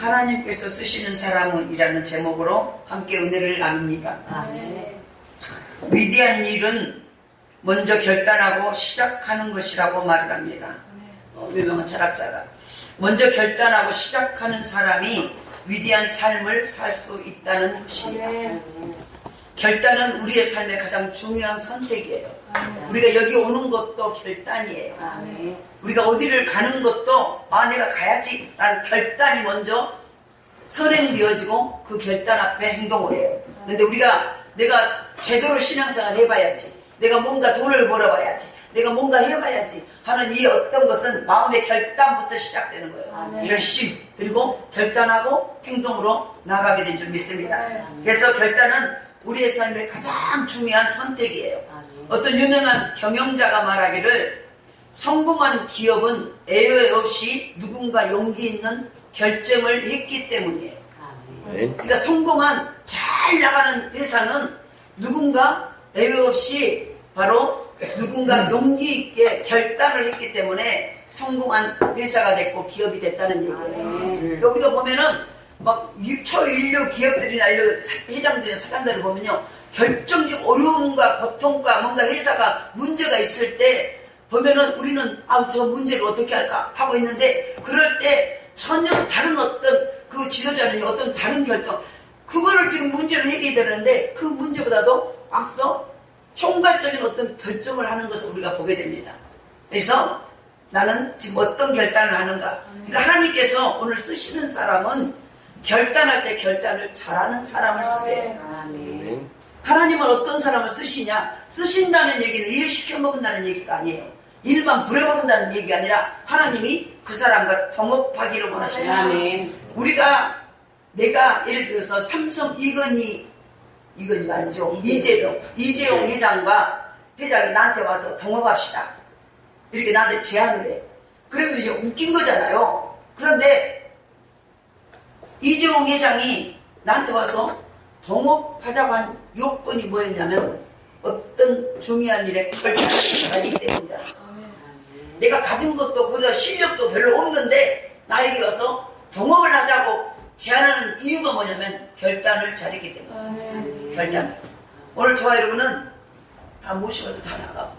하나님께서 쓰시는 사람은이라는 제목으로 함께 은혜를 나눕니다. 위대한 일은 먼저 결단하고 시작하는 것이라고 말을 합니다. 유명한 철학자가 먼저 결단하고 시작하는 사람이 위대한 삶을 살 수 있다는 것입니다. 결단은 우리의 삶의 가장 중요한 선택이에요. 우리가 여기 오는 것도 결단이에요. 우리가 어디를 가는 것도 내가 가야지 라는 결단이 먼저 선행되어지고 그 결단 앞에 행동을 해요. 그런데 내가 제대로 신앙생활 해봐야지, 내가 뭔가 돈을 벌어봐야지, 내가 뭔가 해봐야지 하는 이 어떤 것은 마음의 결단부터 시작되는 거예요. 결심, 그리고 결단하고 행동으로 나가게 된 줄 믿습니다. 그래서 결단은 우리의 삶의 가장 중요한 선택이에요. 어떤 유명한 경영자가 말하기를 성공한 기업은 애외 없이 누군가 용기 있는 결정을 했기 때문이에요. 그러니까 성공한 잘 나가는 회사는 누군가 애외 없이 바로 누군가 용기 있게 결단을 했기 때문에 성공한 회사가 됐고 기업이 됐다는 얘기예요. 그러니까 우리가 보면은 막 초인류 기업들이나 이런 회장들이나 사장들을 보면요, 결정적 어려움과 고통과 뭔가 회사가 문제가 있을 때 보면은 우리는 저 문제를 어떻게 할까 하고 있는데, 그럴 때 전혀 다른 어떤 그 지도자는 어떤 다른 결정, 그거를 지금 문제를 해결되는데 그 문제보다도 앞서 총괄적인 어떤 결정을 하는 것을 우리가 보게 됩니다. 그래서 나는 지금 어떤 결단을 하는가. 그러니까 하나님께서 오늘 쓰시는 사람은 결단할 때 결단을 잘하는 사람을 쓰세요. 하나님은 어떤 사람을 쓰시냐? 쓰신다는 얘기는 일 시켜먹는다는 얘기가 아니에요. 일만 부려먹는다는 얘기가 아니라 하나님이 그 사람과 동업하기를 원하시는. 내가 예를 들어서 삼성 이건희가 아니죠. 이재용 회장이 나한테 와서 동업합시다, 이렇게 나한테 제안을 해. 그러면 이제 웃긴 거잖아요. 그런데 이재용 회장이 나한테 와서 동업하자고 한 요건이 뭐였냐면 어떤 중요한 일에 결단을 잘하기 때문이다. 내가 가진 것도 그러다 실력도 별로 없는데 나에게 와서 동업을 하자고 제안하는 이유가 뭐냐면 결단을 잘했기 때문에. 결단. 오늘 저와 여러분은 다 모시고도 다 나가.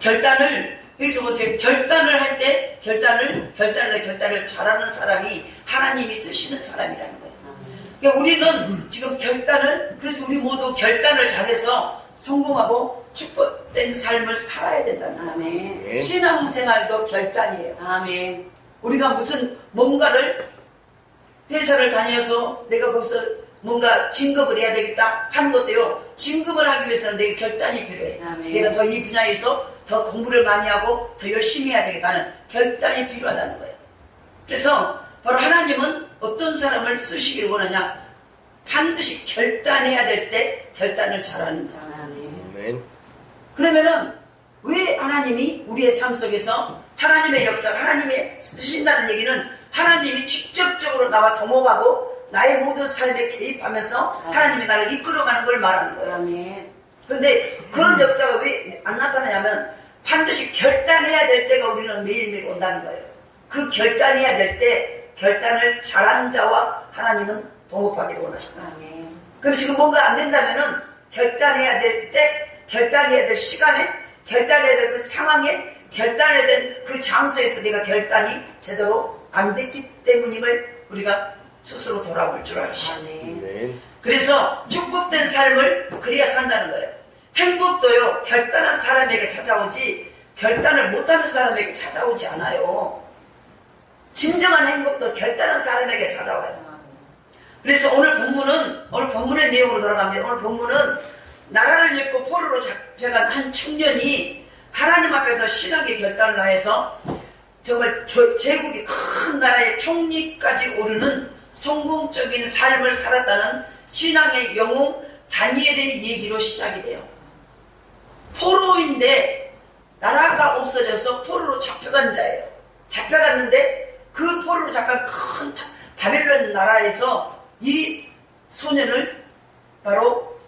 결단을, 여기서 보세요. 결단을 할 때 결단을 잘하는 사람이 하나님이 쓰시는 사람이라는 거예요. 그러니까 우리는 지금 그래서 우리 모두 결단을 잘해서 성공하고 축복된 삶을 살아야 된다는 거예요. 신앙생활도 결단이에요. 우리가 무슨 뭔가를 회사를 다녀서 내가 거기서 뭔가 진급을 해야 되겠다 하는 것도요, 진급을 하기 위해서는 내 결단이 필요해. 내가 더 이 분야에서 더 공부를 많이 하고 더 열심히 해야 되겠다 하는 결단이 필요하다는 거예요. 그래서 바로 하나님은 어떤 사람을 쓰시길 원하냐? 반드시 결단해야 될 때 결단을 잘하는 자. 그러면은 왜 하나님이 우리의 삶 속에서 하나님의 역사, 하나님의 쓰신다는 얘기는 하나님이 직접적으로 나와 동업하고 나의 모든 삶에 개입하면서 하나님이 나를 이끌어가는 걸 말하는 거예요. 그런데 그런 역사가 왜 안 나타나냐면 반드시 결단해야 될 때가 우리는 매일매일 온다는 거예요. 그 결단해야 될 때 결단을 잘한 자와 하나님은 동업하기를 원하신다. 그럼 지금 뭔가 안 된다면은 결단해야 될 때, 결단해야 될 시간에, 결단해야 될 그 상황에, 결단해야 될 그 장소에서 내가 결단이 제대로 안 됐기 때문임을 우리가 스스로 돌아볼 줄 알죠. 그래서 축복된 삶을 그래야 산다는 거예요. 행복도요, 결단한 사람에게 찾아오지 결단을 못하는 사람에게 찾아오지 않아요. 진정한 행복도 결단한 사람에게 찾아와요. 그래서 오늘 본문의 내용으로 돌아갑니다. 오늘 본문은 나라를 잃고 포로로 잡혀간 한 청년이 하나님 앞에서 신앙의 결단을 하여서 정말 제국이 큰 나라의 총리까지 오르는 성공적인 삶을 살았다는 신앙의 영웅 다니엘의 얘기로 시작이 돼요. 포로인데 나라가 없어져서 포로로 잡혀간 자예요. 잡혀갔는데 그 포로로 잡혀간 큰 바벨론 나라에서 이 소년을 바로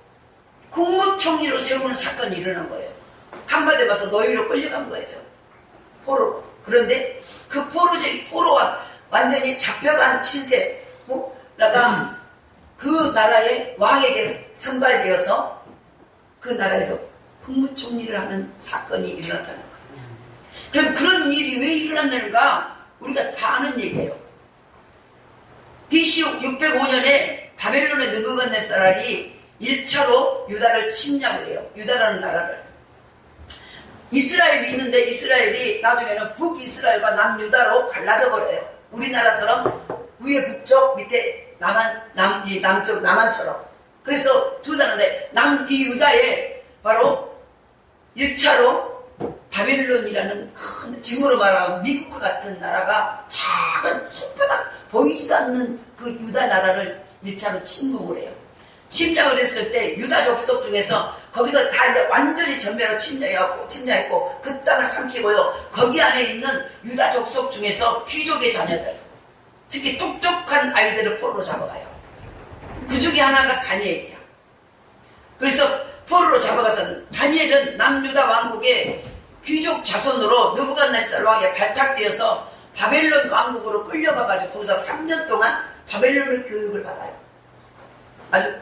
국무총리로 세우는 사건이 일어난 거예요. 한마디로 봐서 노예로 끌려간 거예요. 포로로. 그런데 그 포로와 완전히 잡혀간 신세라가 그 나라의 왕에게 선발되어서 그 나라에서 국무총리를 하는 사건이 일어났다는 거예요. 그럼 그런 일이 왜 일어났는가? 우리가 다 아는 얘기예요. BC 605년에 바벨론의 느부갓네살이 1차로 유다를 침략을 해요. 유다라는 나라를. 이스라엘이 있는데 이스라엘이 나중에는 북이스라엘과 남유다로 갈라져 버려요. 우리나라처럼 위에 북쪽 밑에 남쪽 남한처럼. 그래서 두 나라인데 이 유다에 바로 1차로 바벨론이라는 큰, 지금으로 말하면 미국과 같은 나라가 작은 손바닥 보이지도 않는 그 유다 나라를 1차로 침공을 해요. 침략을 했을 때 유다 족속 중에서 거기서 다 이제 완전히 전멸하고 침략했고 그 땅을 삼키고요. 거기 안에 있는 유다 족속 중에서 귀족의 자녀들, 특히 똑똑한 아이들을 포로로 잡아가요. 그 중에 하나가 다니엘이야. 그래서 포로로 잡아가서 다니엘은 남유다 왕국의 귀족 자손으로 느부갓네살 왕에 발탁되어서 바벨론 왕국으로 끌려가가지고 거기서 3년 동안 바벨론의 교육을 받아요. 아주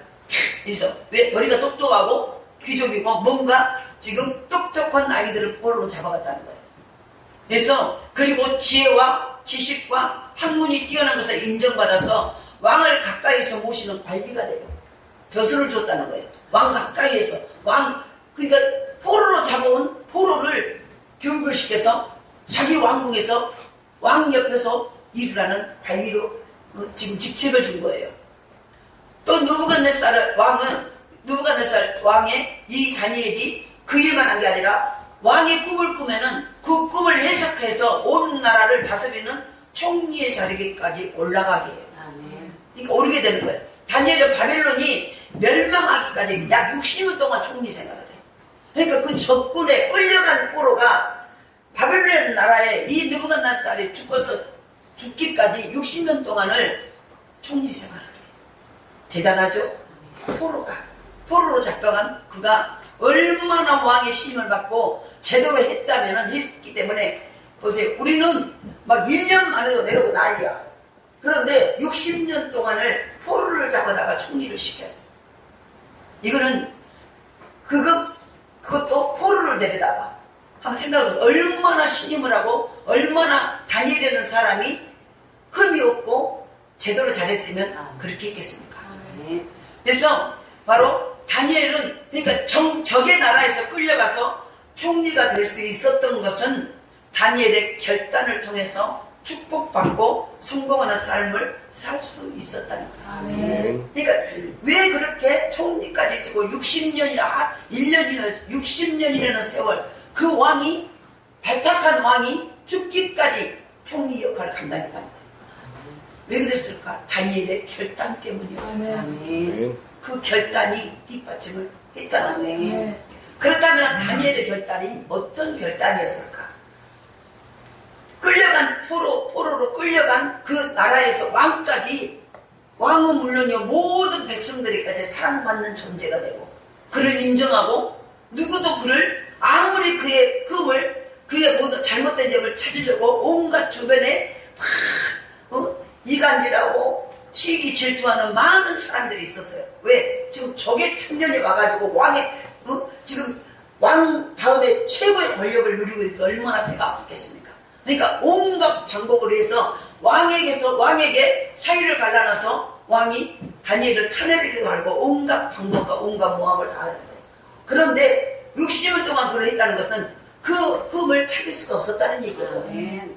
그래서 왜 머리가 똑똑하고 귀족이고 뭔가 지금 똑똑한 아이들을 포로로 잡아갔다는 거예요. 그래서 그리고 지혜와 지식과 학문이 뛰어난 것을 인정받아서 왕을 가까이에서 모시는 관리가 돼요. 벼슬을 줬다는 거예요. 왕 가까이에서 그러니까 포로로 잡아온 포로를 교육을 시켜서 자기 왕궁에서 왕 옆에서 일을 하는 관리로 지금 직책을 준 거예요. 또 느부갓네살 왕의 이 다니엘이 그 일만 한 게 아니라 왕이 꿈을 꾸면은 그 꿈을 해석해서 온 나라를 다스리는 총리의 자리까지 올라가게 해요. 그러니까 오르게 되는 거예요. 다니엘은 바벨론이 멸망하기까지 약 60년 동안 총리 생활을 해요. 그러니까 그 적군에 끌려간 포로가 바벨론 나라에 이 느부갓네살이 죽기까지 60년 동안을 총리 생활을 해요. 대단하죠? 포로로 잡혀간 그가 얼마나 왕의 신임을 받고 제대로 했기 때문에 보세요. 우리는 막 1년 만에도 내려오고 난리야. 그런데 60년 동안을 포로를 잡아다가 총리를 시켜요. 이거는 그것도 포로를 내려다가 한번 생각해보세요. 얼마나 신임을 하고 얼마나 다니엘이라는 사람이 흠이 없고 제대로 잘했으면 그렇게 했겠습니까? 그래서 바로 다니엘은 그러니까 적의 나라에서 끌려가서 총리가 될 수 있었던 것은 다니엘의 결단을 통해서 축복받고 성공하는 삶을 살 수 있었다는 거예요. 그러니까 왜 그렇게 총리까지 쓰고 60년이나 1년이나 60년이라는 세월 그 왕이 발탁한 왕이 죽기까지 총리 역할을 감당했다는 거예요. 왜 그랬을까? 다니엘의 결단 때문이에요. 그 결단이 뒷받침을 했다는 거예요. 그렇다면 다니엘의 결단이 어떤 결단이었을까? 포로로 끌려간 그 나라에서 왕은 물론이요 모든 백성들에게까지 사랑받는 존재가 되고 그를 인정하고 누구도 그를 아무리 그의 그의 모든 잘못된 점을 찾으려고 온갖 주변에 이간질하고 시기 질투하는 많은 사람들이 있었어요. 왜? 지금 적의 청년이 와가지고 지금 왕 다음에 최고의 권력을 누리고 있으니까 얼마나 배가 아팠겠습니까? 그러니까 온갖 방법으로 해서 왕에게 사위를 갈라놔서 왕이 다니엘을 쳐내리려고 하고 온갖 방법과 온갖 모함을 다 하는 거예요. 그런데 60년 동안 그걸 했다는 것은 그 흠을 찾을 수가 없었다는 얘기예요.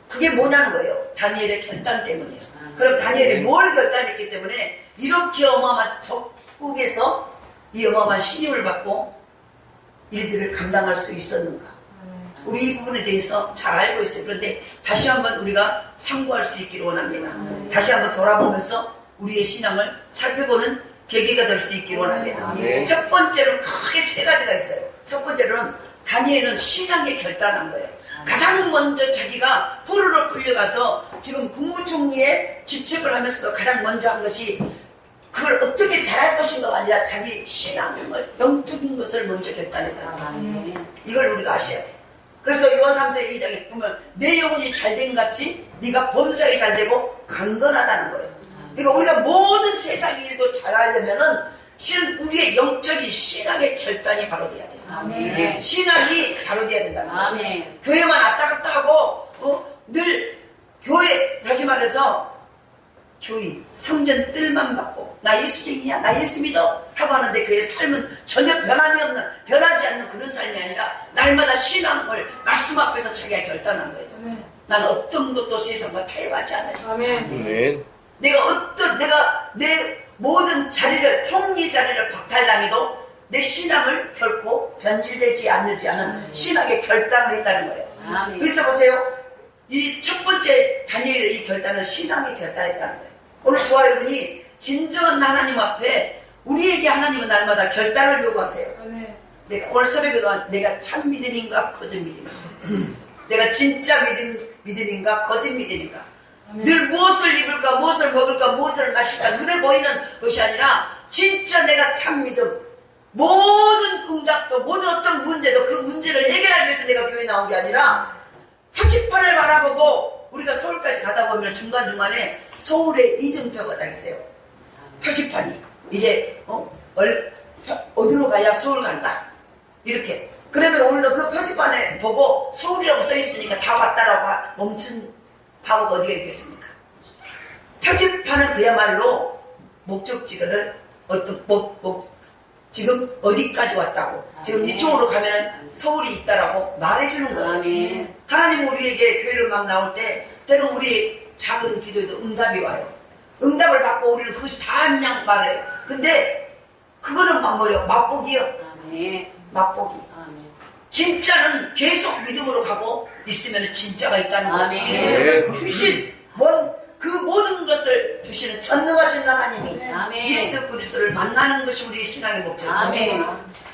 그게 뭐냐는 거예요. 다니엘의 결단 때문이에요. 그럼 다니엘이 뭘 결단했기 때문에 이렇게 어마어마한 적국에서 이 어마어마한 신임을 받고 일들을 감당할 수 있었는가? 우리 이 부분에 대해서 잘 알고 있어요. 그런데 다시 한번 우리가 상고할 수 있기를 원합니다. 다시 한번 돌아보면서 우리의 신앙을 살펴보는 계기가 될 수 있기를 원합니다. 첫 번째로 크게 세 가지가 있어요. 첫 번째로는 다니엘은 신앙에 결단한 거예요. 가장 먼저 자기가 포로로 끌려가서 지금 국무총리의 직책을 하면서도 가장 먼저 한 것이 그걸 어떻게 잘할 것인가가 아니라 자기 신앙을 영적인 것을 먼저 결단했다. 이걸 우리가 아셔야 돼요. 그래서 요한 3세 2장에 보면 내 영혼이 잘된 같이 네가 범사에 잘되고 강건하다는 거예요. 그러니까 우리가 모든 세상 일도 잘하려면은 실은 우리의 영적인 신앙의 결단이 바로 돼야 돼요. 아멘. 신앙이 바로 돼야 된다는 거예요. 아멘. 교회만 왔다 갔다 하고 늘 교회 다시 말해서 교인 성전 뜰만 받고 나 예수쟁이야 나 예수 믿어 하고 하는데 그의 삶은 전혀 변하지 않는 그런 삶이 아니라 날마다 신앙을 말씀 앞에서 자기가 결단한 거예요. 아멘. 난 어떤 것도 세상과 타협하지 않아요. 아멘. 내가 내 모든 자리를 총리 자리를 박탈당해도 내 신앙을 결코 변질되지 않는 신앙의 결단을 했다는 거예요. 아멘. 그래서 보세요. 이 첫 번째 다니엘의 이 결단은 신앙의 결단했다는 거예요. 오늘 저와 여러분이 진정한 하나님 앞에 우리에게 하나님은 날마다 결단을 요구하세요. 아멘. 내가 오늘 새벽에도 내가 참 믿음인가 거짓 믿음인가 내가 진짜 믿음인가 거짓 믿음인가 아멘. 늘 무엇을 입을까 무엇을 먹을까 무엇을 마실까 눈에 보이는 것이 아니라 진짜 내가 참 믿음 모든 응답도 모든 어떤 문제도 그 문제를 해결하기 위해서 내가 교회에 나온 게 아니라 표지판을 바라보고 우리가 서울까지 가다 보면 중간중간에 서울에 이정표가 다 있어요. 표지판이 이제 어디로 가야 서울 간다 이렇게 그러면 오늘 그 표지판에 보고 서울이라고 써있으니까 다 왔다라고 멈춘 바보가 어디가 있겠습니까? 표지판은 그야말로 목적지를 지금 어디까지 왔다고 지금 이쪽으로 가면 서울이 있다라고 말해주는 거예요. 아멘. 하나님 우리에게 교회를 막 나올 때 때론 우리 작은 기도에도 응답이 와요. 응답을 받고 우리는 그것이 다 그냥 말해요. 근데 그거는 뭐예요? 맛보기요. 아멘. 맛보기. 아멘. 진짜는 계속 믿음으로 가고 있으면 진짜가 있다는 거예요. 아멘. 주신 그 모든 것을 주시는 전능하신 하나님이 아멘. 예수 그리스도를 만나는 것이 우리의 신앙의 목적입니다. 아멘.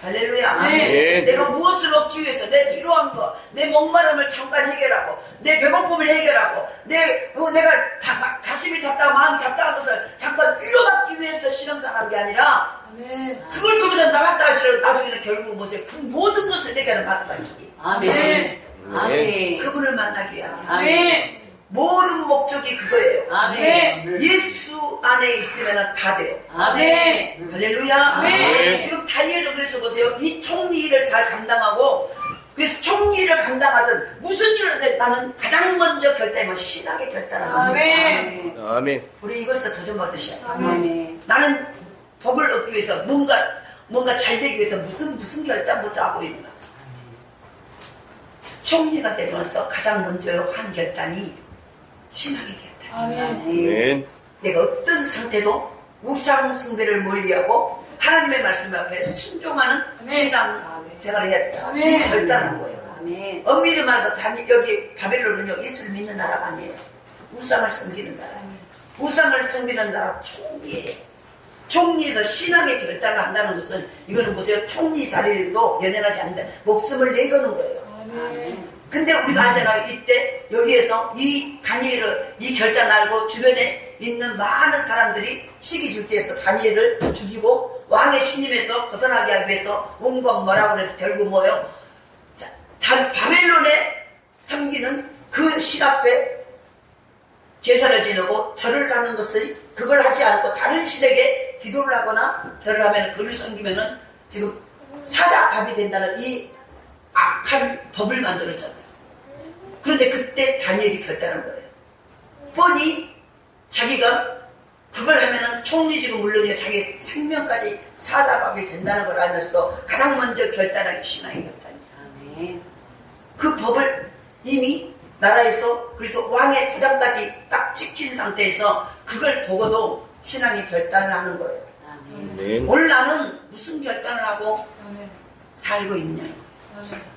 할렐루야. 아멘. 내가 무엇을 얻기 위해서 내 필요한 거, 내 목마름을 잠깐 해결하고, 내 배고픔을 해결하고, 내가 가슴이 답답하고 마음이 답답한 것을 잠깐 위로받기 위해서 신앙생활한 게 아니라 아멘. 그걸 통해서 나갔다 할지라도 나중에는 결국 보세요. 그 모든 것을 해결하는 마스터기. 아멘. 아멘. 그분을 만나기 위한 아멘. 모든 목적이 그거예요. 아멘. 예수 안에 있으면 다 돼요. 아멘. 할렐루야. 아멘. 지금 다니엘은 그래서 보세요. 이 총리 일을 잘 감당하고 그래서 총리 일을 감당하든 무슨 일을 하든 나는 가장 먼저 결단하면 신앙의 결단을 합니다. 아멘. 아멘. 우리 이것을 도전받으셔야 돼요. 아멘. 나는 복을 얻기 위해서 뭔가 잘 되기 위해서 무슨 결단부터 하고 있는가. 총리가 되면서 가장 먼저 한 결단이 신앙의 결단. 아멘. 내가 어떤 상태도 우상 숭배를 멀리하고 하나님의 말씀 앞에 순종하는 아멘. 신앙 생활을 해야 된다. 아멘. 이 결단한 거예요. 아멘. 엄밀히 말해서 여기 바벨론은요 예수를 믿는 나라가 아니에요. 우상을 섬기는 나라. 우상을 섬기는 나라 총리예요. 총리에서 신앙의 결단을 한다는 것은 이거는 보세요. 총리 자리도 연연하지 않는다. 목숨을 내거는 거예요. 아멘. 근데 우리가 알잖아요. 이때 여기에서 이 다니엘을 이 결단을 알고 주변에 있는 많은 사람들이 시기 줄때에서 다니엘을 죽이고 왕의 신임에서 벗어나게 하기 위해서 온갖 뭐라고 해서 결국 뭐예요? 바벨론에 섬기는 그 신 앞에 제사를 지내고 절을 하는 것을 그걸 하지 않고 다른 신에게 기도를 하거나 절을 하면 그를 섬기면은 지금 사자밥이 된다는 이 악한 법을 만들었잖아요. 그런데 그때 다니엘이 결단한 거예요. 뻔히 자기가 그걸 하면은 총리직은 물론이요 자기 생명까지 사자밥이 된다는 걸 알면서도 가장 먼저 결단하기 신앙의 결단이에요. 아멘. 그 법을 이미 나라에서 그래서 왕의 도장까지 딱 찍힌 상태에서 그걸 보고도 신앙의 결단을 하는 거예요. 아멘. 아멘. 오늘 나는 무슨 결단을 하고 아멘. 살고 있느냐는 거예요. 아멘.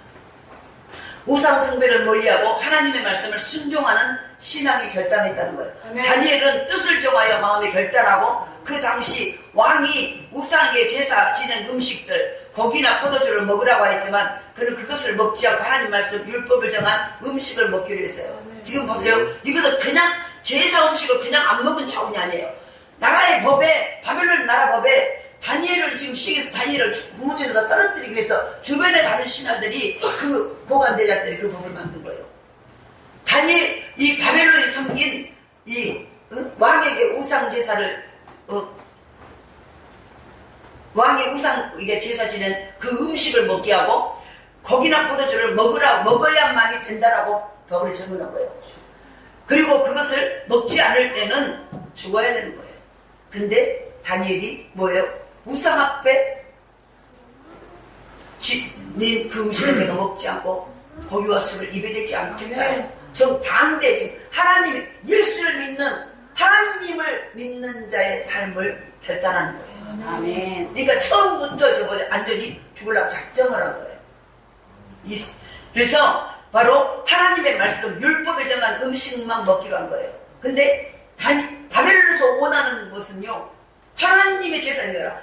우상 숭배를 멀리하고 하나님의 말씀을 순종하는 신앙이 결단했다는 거예요. 아멘. 다니엘은 뜻을 정하여 마음에 결단하고 그 당시 왕이 우상에게 제사 지낸 음식들 고기나 포도주를 먹으라고 했지만 그는 그것을 먹지 않고 하나님 말씀 율법을 정한 음식을 먹기로 했어요. 아멘. 지금 보세요. 이것은 그냥 제사 음식을 그냥 안 먹은 차원이 아니에요. 나라의 법에 바벨론 나라 법에 다니엘을 지금 시기에서 다니엘을 구무천에서 떨어뜨리기 위해서 주변에 다른 신하들이 그 고관대자들이 그 법을 만든 거예요. 다니엘 이 바벨론이 섬긴 이 왕에게 우상 제사를 왕의 우상 이게 제사 지낸 그 음식을 먹게 하고 고기나 포도주를 먹어야만이 된다라고 법을 정해놓은 거예요. 그리고 그것을 먹지 않을 때는 죽어야 되는 거예요. 근데 다니엘이 뭐예요? 우상 앞에 그 음식을 내가 먹지 않고 고기와 술을 입에 대지 않겠다. 정 방대 지금 하나님이 예수를 믿는 하나님을 믿는 자의 삶을 결단하는 거예요. 아멘. 그러니까 처음부터 저거 완전히 죽으려고 작정을 한 거예요. 그래서 바로 하나님의 말씀, 율법에 정한 음식만 먹기로 한 거예요. 근데 바벨론에서 원하는 것은요, 하나님의 제사가 아니라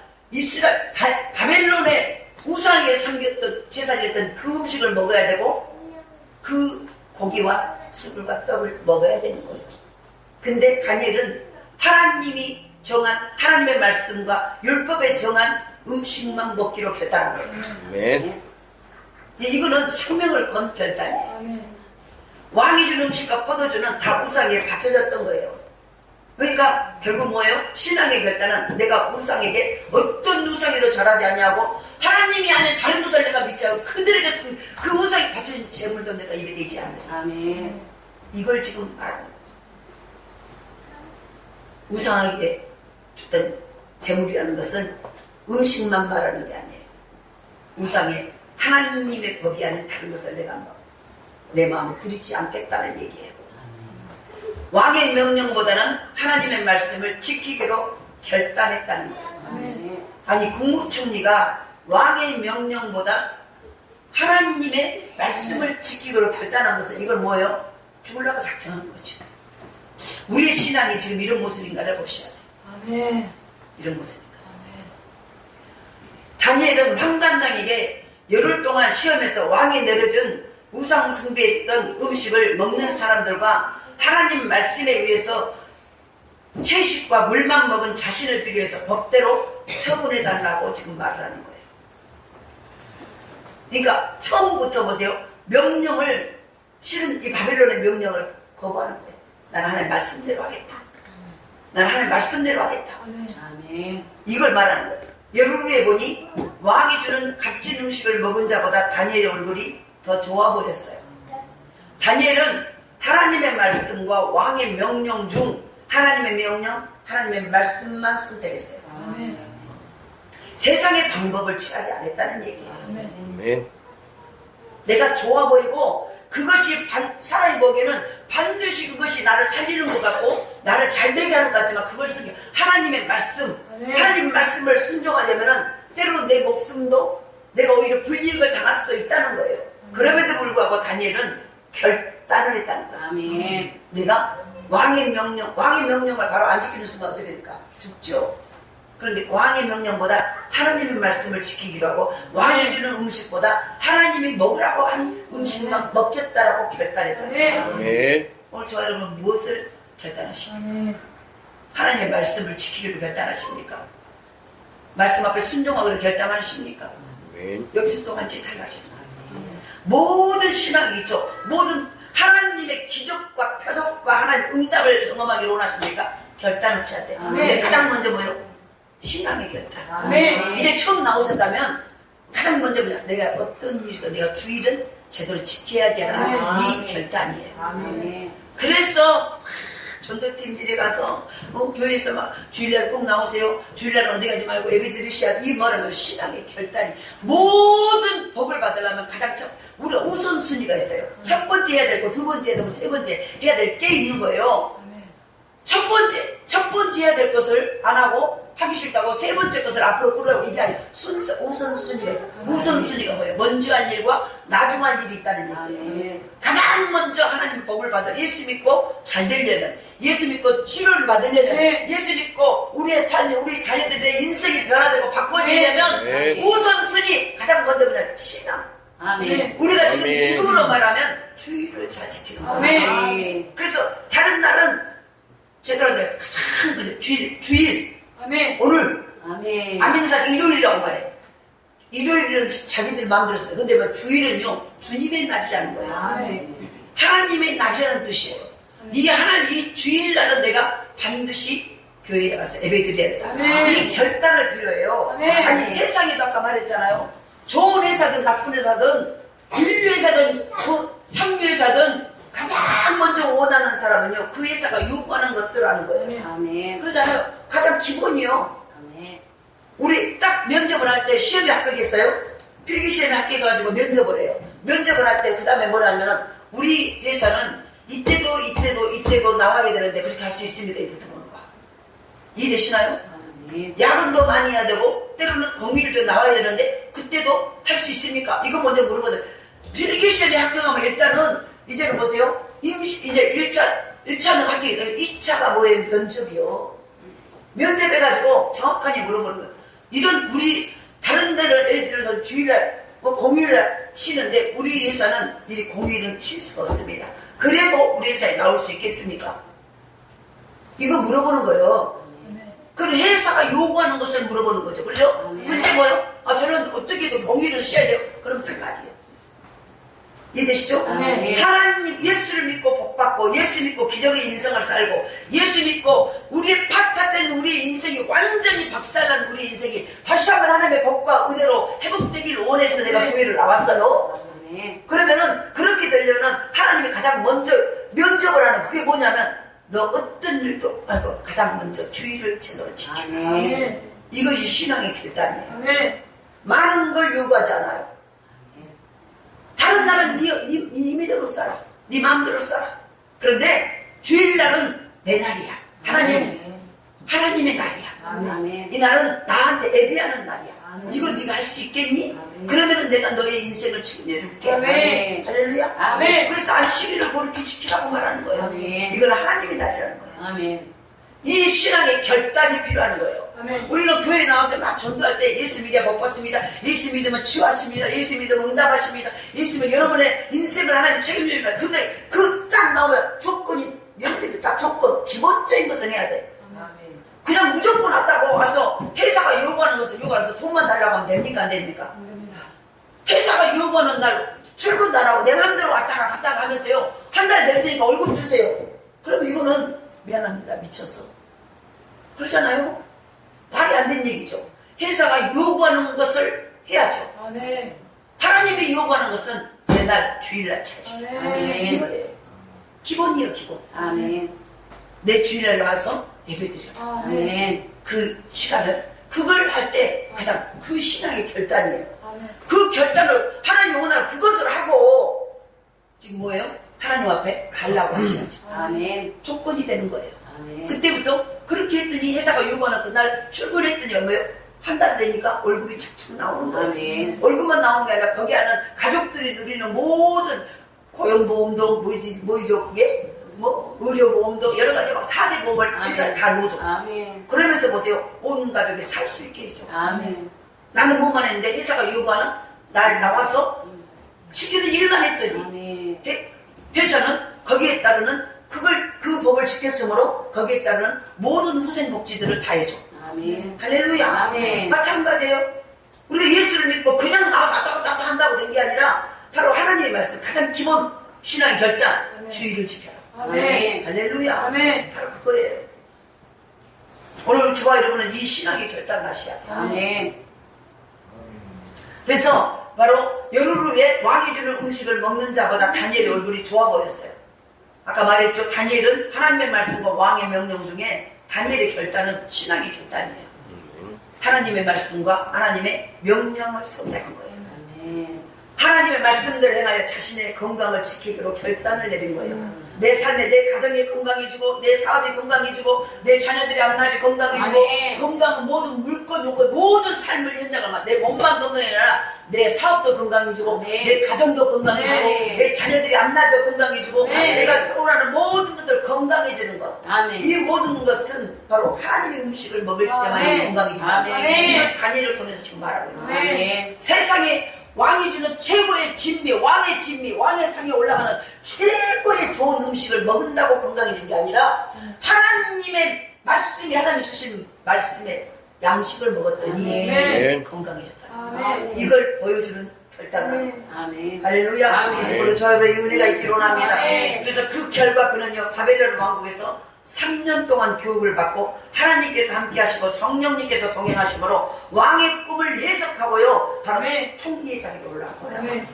바벨론의 우상에 섬겼던 제사였던 그 음식을 먹어야 되고 그 고기와 술과 떡을 먹어야 되는 거예요. 근데 다니엘은 하나님이 정한 하나님의 말씀과 율법에 정한 음식만 먹기로 결단한 거예요. 아멘. 이거는 생명을 건 결단이에요. 아멘. 왕이 준 음식과 포도주는 다 우상에 바쳐졌던 거예요. 그러니까 결국 뭐예요? 신앙의 결단은 내가 우상에게 어떤 우상에도 절하지 않냐고 하나님이 아닌 다른 우상을 내가 믿지 않고 그들에게 그 우상에 바쳐진 재물도 내가 입에 대지 않는다. 아멘. 이걸 지금 말하는 거예요. 우상에게 줬던 재물이라는 것은 음식만 말하는 게 아니에요. 우상에 하나님의 법이 아닌 다른 것을 내가 내 마음에 들이지 않겠다는 얘기예요. 왕의 명령보다는 하나님의 말씀을 지키기로 결단했다는 거예요. 아니 국무총리가 왕의 명령보다 하나님의 말씀을 지키기로 결단한 것은 이걸 뭐예요? 죽으려고 작정한 거죠. 우리의 신앙이 지금 이런 모습인가를 보셔야 돼요. 아멘. 이런 모습인가. 다니엘은 황관장에게 열흘 동안 시험에서 왕이 내려준 우상 숭배했던 음식을 먹는 사람들과 하나님 말씀에 의해서 채식과 물만 먹은 자신을 비교해서 법대로 처분해달라고 지금 말을 하는 거예요. 그러니까 처음부터 보세요. 명령을 실은 이 바벨론의 명령을 거부하는 거예요. 나는 하나님 말씀대로 하겠다. 나는 하나님 말씀대로 하겠다. 아멘. 이걸 말하는 거예요. 열흘 후에 보니 왕이 주는 값진 음식을 먹은 자보다 다니엘의 얼굴이 더 좋아 보였어요. 다니엘은 하나님의 말씀과 왕의 명령 중 하나님의 명령, 하나님의 말씀만 선택했어요. 아멘. 세상의 방법을 취하지 않았다는 얘기예요. 아멘. 내가 좋아 보이고 그것이 사람이 보기에는 반드시 그것이 나를 살리는 것 같고 나를 잘되게 하는 것 같지만 그걸 숨겨 하나님의 말씀, 하나님의 말씀을 순종하려면은 때로는 내 목숨도 내가 오히려 불이익을 당할 수도 있다는 거예요. 그럼에도 불구하고 다니엘은 결단을 했다는 거예요. 아멘. 내가 왕의 명령을 바로 안 지키는 순간 어떻게 됩니까? 죽죠. 그런데 왕의 명령보다 하나님의 말씀을 지키기로 하고 왕이 주는 음식보다 하나님이 먹으라고 한 음식만 먹겠다라고 결단했다. 아멘. 오늘 저 여러분 무엇을 결단하십니까? 아멘. 하나님의 말씀을 지키기로 결단하십니까? 말씀 앞에 순종하기로 결단하십니까? 아멘. 여기서 또 완전히 달라집니다. 모든 신앙이 있죠. 모든 하나님의 기적과 표적과 하나님의 응답을 경험하기로 원하십니까? 결단하셔야 돼요. 근데 가장 먼저 뭐예요? 신앙의 결단. 아멘. 이제 처음 나오셨다면 가장 먼저 내가 어떤 일이든 내가 주일은 제대로 지켜야지 하는 이 결단이에요. 아멘. 그래서 전도팀들이 가서 교회에서 막 주일날 꼭 나오세요. 주일날 어디 가지 말고 예배 드리셔야 이 말하면 신앙의 결단이 모든 복을 받으려면 가장 우리가 우선순위가 있어요. 첫 번째 해야 될 거, 두 번째 해야 되고 세 번째 해야 될 게 있는 거예요. 첫 번째 해야 될 것을 안 하고 하기 싫다고 세 번째 것을 앞으로 끌어오고 이게 아니에요. 우선순위가 있다. 우선순위가 뭐예요? 먼저 할 일과 나중 할 일이 있다는 얘기예요. 가장 먼저 하나님 복을 받아 예수 믿고 잘 되려면, 예수 믿고 치료를 받으려면, 예수 믿고 우리의 삶이 우리 자녀들의 인생이 변화되고 바꿔지려면 우선순위 가장 먼저 뭐냐? 신앙. 아멘. 우리가 아멘. 지금으로 말하면 주의를 잘 지키는 거예요. 아멘. 그래서 다른 날은 제가 가장 먼저 주일 아멘. 오늘 아멘. 안 믿는 사람 일요일이라고 말해. 일요일은 자기들 마음대로 써요. 근데 뭐 주일은요, 주님의 날이라는 거예요. 아멘. 하나님의 날이라는 뜻이에요. 이 주일날은 내가 반드시 교회에 가서 예배드려야 된다. 아멘. 이 결단을 필요해요. 아멘. 아니 세상에도 아까 말했잖아요. 좋은 회사든 나쁜 회사든 진료회사든 상류회사든 가장 먼저 원하는 사람은요, 그 회사가 요구하는 것들을 거예요. 아멘. 그러잖아요. 가장 기본이요. 아멘. 우리 딱 면접을 할 때 시험에 합격했어요. 필기시험에 합격해가지고 면접을 해요. 면접을 할 때 그 다음에 뭐라 하면은 우리 회사는 이때도 나와야 되는데 그렇게 할 수 있습니까? 이렇게 물어봐. 이해되시나요? 아멘. 야근도 많이 해야 되고 때로는 공휴일도 나와야 되는데 그때도 할 수 있습니까? 이거 먼저 물어보세요. 필기시험에 합격하면 일단은 이제는 보세요. 이제 1차는 합격이에요. 2차가 뭐예요? 면접이요. 면접해가지고 정확하게 물어보는 거예요. 이런 우리 다른 데는 예를 들어서 주일날 공휴일날 쉬는데 우리 회사는 이 공휴일은 쉴 수가 없습니다. 그래도 우리 회사에 나올 수 있겠습니까? 이거 물어보는 거예요. 그럼 회사가 요구하는 것을 물어보는 거죠. 그렇죠? 네. 그런데 뭐요? 저는 어떻게든 공휴일을 쉬어야 돼요. 그럼 탈락이에요. 이해되시죠? 네. 하나님 예수를 믿고 복받고 예수 믿고 기적의 인생을 살고 예수 믿고 우리의 파탄된 우리의 인생이 완전히 박살난 우리의 인생이 다시 한번 하나님의 복과 은혜로 회복되기를 원해서 내가 교회를 나왔어요. 아멘. 그러면은 그렇게 되려면 하나님이 가장 먼저 면접을 하는 그게 뭐냐면 너 어떤 일도 말고 가장 먼저 주의를 제대로 지켜. 아멘. 이것이 신앙의 결단이에요. 아멘. 많은 걸 요구하지 않아요. 다른 날은 네 임의대로 살아. 네 마음대로 살아. 그런데 주일날은 내 날이야. 하나님의 날이야. 아멘. 이 날은 나한테 예배하는 날이야. 아멘. 이거 네가 할 수 있겠니? 아멘. 그러면은 내가 너의 인생을 책임져 줄게. 아멘. 할렐루야. 아멘. 그래서 안식일을 그렇게 지키라고 말하는 거예요. 아멘. 이건 하나님의 날이라는 거예요. 아멘. 이 신앙의 결단이 필요한 거예요. 아멘. 우리는 교회에 나와서 막 전도할 때 예수 믿어야 복 받습니다. 예수 믿으면 치유하십니다. 예수 믿으면 응답하십니다. 예수 믿으면 여러분의 인생을 하나님 책임집니다. 근데 그 딱 나오면 조건이 면접이 딱 조건 기본적인 것은 해야 돼. 아멘. 그냥 무조건 왔다고 와서 회사가 요구하는 것을 요구하면서 돈만 달라고 하면 됩니까? 안 됩니까? 안 됩니다. 회사가 요구하는 날 출근도 안 하고 내 맘대로 왔다가 갔다가 하면서요. 한 달 냈으니까 월급 주세요. 그러면 이거는 미안합니다. 미쳤어. 그러잖아요. 말이 안 되는 얘기죠. 회사가 요구하는 것을 해야죠. 아멘. 하나님이 요구하는 것은 내날 주일날 차지. 아멘. 이거예요. 기본이요, 기본. 아멘. 내 주일날 와서 예배드려. 아멘. 그 시간을 그걸 할 때 가장 그 신앙의 결단이에요. 아멘. 그 결단을 하나님 원하는 그것을 하고 지금 뭐예요? 하나님 앞에 가려고 하셔야죠. 아멘. 조건이 되는 거예요. 아멘. 그때부터 그렇게 했더니 회사가 요구하는 그날 출근했더니 뭐예요? 한 달 되니까 월급이 착착 나오는 거예요. 아멘. 월급만 나오는 게 아니라 거기 안에 가족들이 누리는 모든 고용보험도 뭐이죠 그게? 뭐 의료보험도 여러 가지 막 4대 보험을 회사에 다 넣어줘. 아멘. 그러면서 보세요. 온 가족이 살 수 있게 해줘. 아멘. 나는 뭐만 했는데 회사가 요구하는 날 나와서 시키는 일만 했더니 아멘. 회사는 거기에 따르는 그 법을 지켰으므로 거기에 따르는 모든 후생복지들을 다 해줘. 아멘. 할렐루야. 아멘. 마찬가지예요. 우리가 예수를 믿고 그냥 나와서 왔다 갔다 한다고 된 게 아니라 바로 하나님의 말씀 가장 기본 신앙의 결단 아멘. 주의를 지켜라. 아멘. 할렐루야. 아멘. 바로 그거예요. 오늘 저와 여러분은 이 신앙의 결단 하셔야 돼요. 아멘. 그래서 바로 열흘 후에 왕이 주는 음식을 먹는 자보다 다니엘의 얼굴이 좋아 보였어요. 아까 말했죠. 다니엘은 하나님의 말씀과 왕의 명령 중에 다니엘의 결단은 신앙의 결단이에요. 하나님의 말씀과 하나님의 명령을 선택한 거예요. 아멘. 하나님의 말씀대로 행하여 자신의 건강을 지키기로 결단을 내린 거예요. 내 삶에 내 가정이 건강해지고 내 사업이 건강해지고 내 자녀들의 앞날이 건강해지고 아멘. 건강은 모든 물건 요건 모든 삶을 현장을 내 몸만 건강이 아니라 내 사업도 건강해지고 아멘. 내 가정도 건강해지고 아멘. 내 자녀들의 앞날도 건강해지고 아멘. 내가 소원하는 모든 것들 건강해지는 것. 아멘. 이 모든 것은 바로 하나님의 음식을 먹을 때만 아멘. 건강해지는 아멘. 거예요. 이건 다니엘을 통해서 지금 말하고 있는 거예요. 아멘. 세상에 왕이 주는 최고의 진미, 왕의 상에 올라가는 최고의 좋은 음식을 먹는다고 건강해진 게 아니라 하나님의 말씀이 하나님 주신 말씀에 양식을 먹었더니 아멘. 건강해졌다. 아멘. 이걸 보여주는 결단을. 아멘. 할렐루야. 아멘. 우리 저에게 은혜가 있기로 합니다. 아멘. 그래서 그 결과 그는요, 바벨론 왕국에서 3년 동안 교육을 받고 하나님께서 함께 하시고 성령님께서 동행하심으로 왕의 꿈을 해석하고요, 바로 아멘. 총리의 자리에 올라가고. 아멘.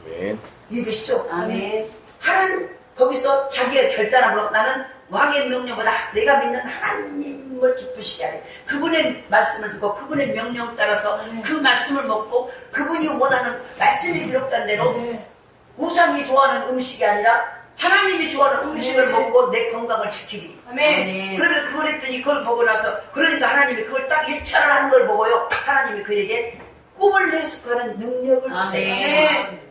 아멘. 믿으시죠? 아멘. 하나님, 거기서 자기의 결단함으로 나는 왕의 명령보다 내가 믿는 하나님을 기쁘시게 하리. 그분의 말씀을 듣고 그분의 명령 따라서 그 말씀을 먹고 그분이 원하는 말씀이 기록된 대로 우상이 좋아하는 음식이 아니라 하나님이 좋아하는 음식을 먹고 내 건강을 지키리. 아멘. 그러면 그걸 했더니 그걸 보고 나서 그러니까 하나님이 그걸 딱 일차를 하는 걸 보고요, 하나님이 그에게 꿈을 해석하는 능력을 주세요. 아멘.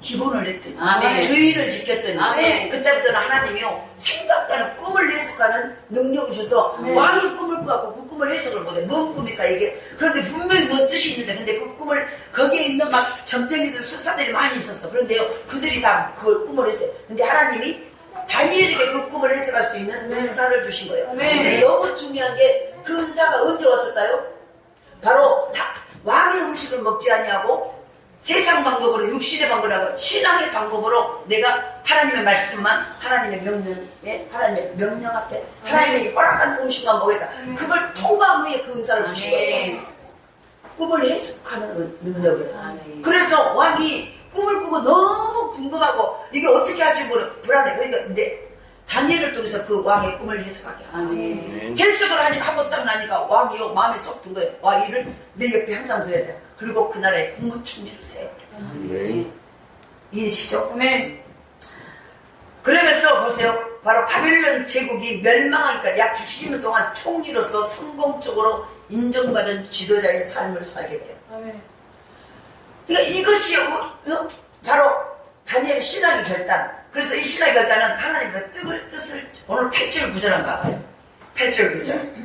기본을 냈더니 아멘. 주의를 지켰더니 아멘. 그때부터는 하나님이요, 생각과는 꿈을 해석하는 능력을 주셔서 왕이 꿈을 꾸갖고 그 꿈을 해석을 못해. 뭔 꿈일까 이게. 그런데 분명히 뭔 뜻이 있는데 근데 그 꿈을 거기에 있는 막 점쟁이들 술사들이 많이 있었어. 그런데요, 그들이 다 그걸 꿈을 했어요. 근데 하나님이 다니엘에게 그 꿈을 해석할 수 있는 은사를 주신 거예요. 근데 너무 중요한 게 그 은사가 언제 왔을까요? 바로 왕의 음식을 먹지 아니하고 세상 방법으로, 육신의 방법으로, 신앙의 방법으로 내가 하나님의 말씀만, 하나님의 명령 앞에 하나님이 허락한 음식만 먹겠다. 그걸 통과한 후에 그 은사를 주신 거예요. 꿈을 해석하는 능력을. 그래서 왕이 꿈을 꾸고 너무 궁금하고 이게 어떻게 할지 불안해. 그러니까 근데 다니엘을 통해서 그 왕의 꿈을 해석하게 하고 해석을 하고 딱 나니까 왕이요, 마음에 쏙 든 거예요. 와, 이를 내 옆에 항상 둬야 돼. 그리고 그 나라에 국무총리를 세워. 아멘. 이해시죠? 아멘. 그러면서 보세요. 바로 바벨론 제국이 멸망하니까 약 60년 동안 총리로서 성공적으로 인정받은 지도자의 삶을 살게 돼요. 아멘. 그러니까 이것이 바로 다니엘 신앙의 결단. 그래서 이 신앙의 결단은 하나님의 뜻을 오늘 8절 구절한 봐봐요. 8절 구절.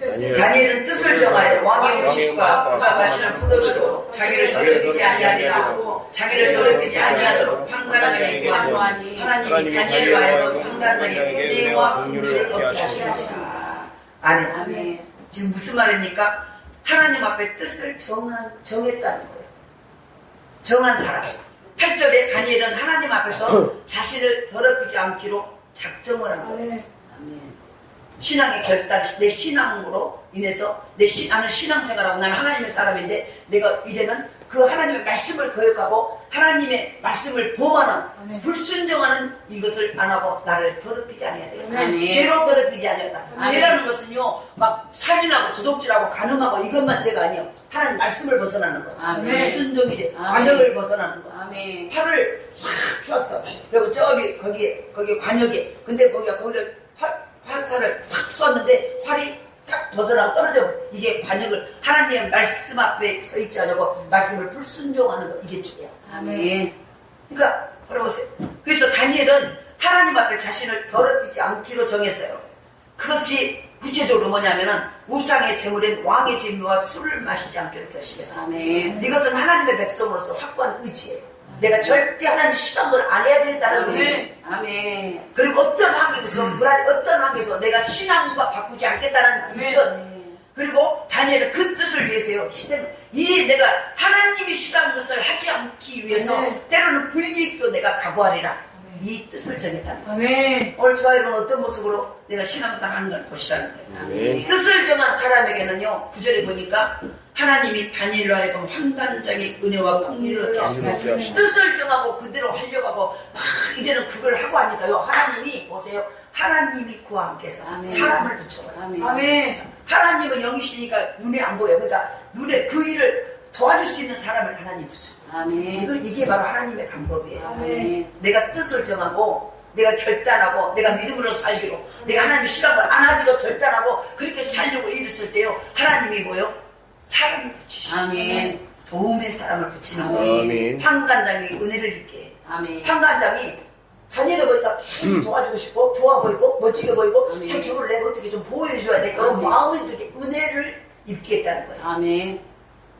다니엘은 뜻을 정하여 왕의 음식과 그가 마시는 포도주로 자기를 더럽히지 아니하리라. 자기를 더럽히지 아니하도록 판단하게 구하니 하나님이 다니엘로 하여금 판단하게 은혜와 긍휼을 얻게 하시리라. 아멘. 아멘. 지금 무슨 말입니까? 하나님 앞에 뜻을 정했다는 거예요. 정한 사람. 8절에 다니엘은 하나님 앞에서 자신을 더럽히지 않기로 작정을 한 거예요. 신앙의 결단, 내 신앙으로 인해서 나는 신앙생활하고 나는 하나님의 사람인데 내가 이제는 그 하나님의 말씀을 거역하고 하나님의 말씀을 범하는 불순종하는 이것을 안 하고 나를 더럽히지 아니하다. 죄로 더럽히지 아니하다. 죄라는 것은요, 막 살인하고 도둑질하고 간음하고 이것만 죄가 아니에요. 하나님 말씀을 벗어나는 거. 불순종이지. 관역을 벗어나는 거. 팔을 싹 쥐었어. 그리고 거기 관역에. 근데 거기를 화살을 탁 쏘았는데 활이 딱 벗어나고 떨어져. 이게 관역을 하나님의 말씀 앞에 서 있지 않고 말씀을 불순종하는 거. 이게 죄야. 아멘. 그러니까 보세요. 그래서 다니엘은 하나님 앞에 자신을 더럽히지 않기로 정했어요. 그것이 구체적으로 뭐냐면은 우상의 제물인 왕의 진미와 술을 마시지 않기로 결심했어요. 아멘. 이것은 하나님의 백성으로서 확고한 의지예요. 내가 절대 하나님 싫어한 걸 안 해야 되겠다는 의지. 아멘. 그리고 어떤 환경에서 어떤 환경에서 내가 신앙과 바꾸지 않겠다는 의견. 그리고 다니엘은 그 뜻을 위해서요, 내가 하나님이 싫어하는 것을 하지 않기 위해서 때로는 불이익도 내가 각오하리라. 이 뜻을 정했다는 거예요. 아멘. 오늘 저와 여러분 어떤 모습으로 내가 신앙생활 하는 걸 보시라는 거예요. 아멘. 뜻을 정한 사람에게는요, 9절에 보니까 하나님이 다니엘로 하여금 환관적인 은혜와 긍휼을 얻게 하시고 뜻을 정하고 그대로 하려고 하고 막 이제는 그걸 하고 하니까요, 하나님이 보세요, 하나님이 그와 함께서 사람을 붙여버려요. 아멘. 하나님은 영이시니까 눈에 안 보여요. 그러니까 눈에 그 일을 도와줄 수 있는 사람을 하나님 붙여. 아멘. 이게 바로 하나님의 방법이에요. 아멘. 내가 뜻을 정하고 내가 결단하고 내가 믿음으로 살기로 내가 하나님 싫어한 걸 안 하기로 결단하고 그렇게 살려고 일했을 때요, 하나님이 뭐요? 사람을 붙이시고 아멘. 도움의 사람을 붙이는 아멘. 거예요. 환관장이 은혜를 입게 해요. 아멘. 환관장이 다니엘을 보니까 계속 도와주고 싶고 좋아 보이고 멋지게 보이고 아멘. 저걸 내가 어떻게 좀 보여줘야 돼. 그런 마음이 들게 은혜를 입게 했다는 거예요. 아멘.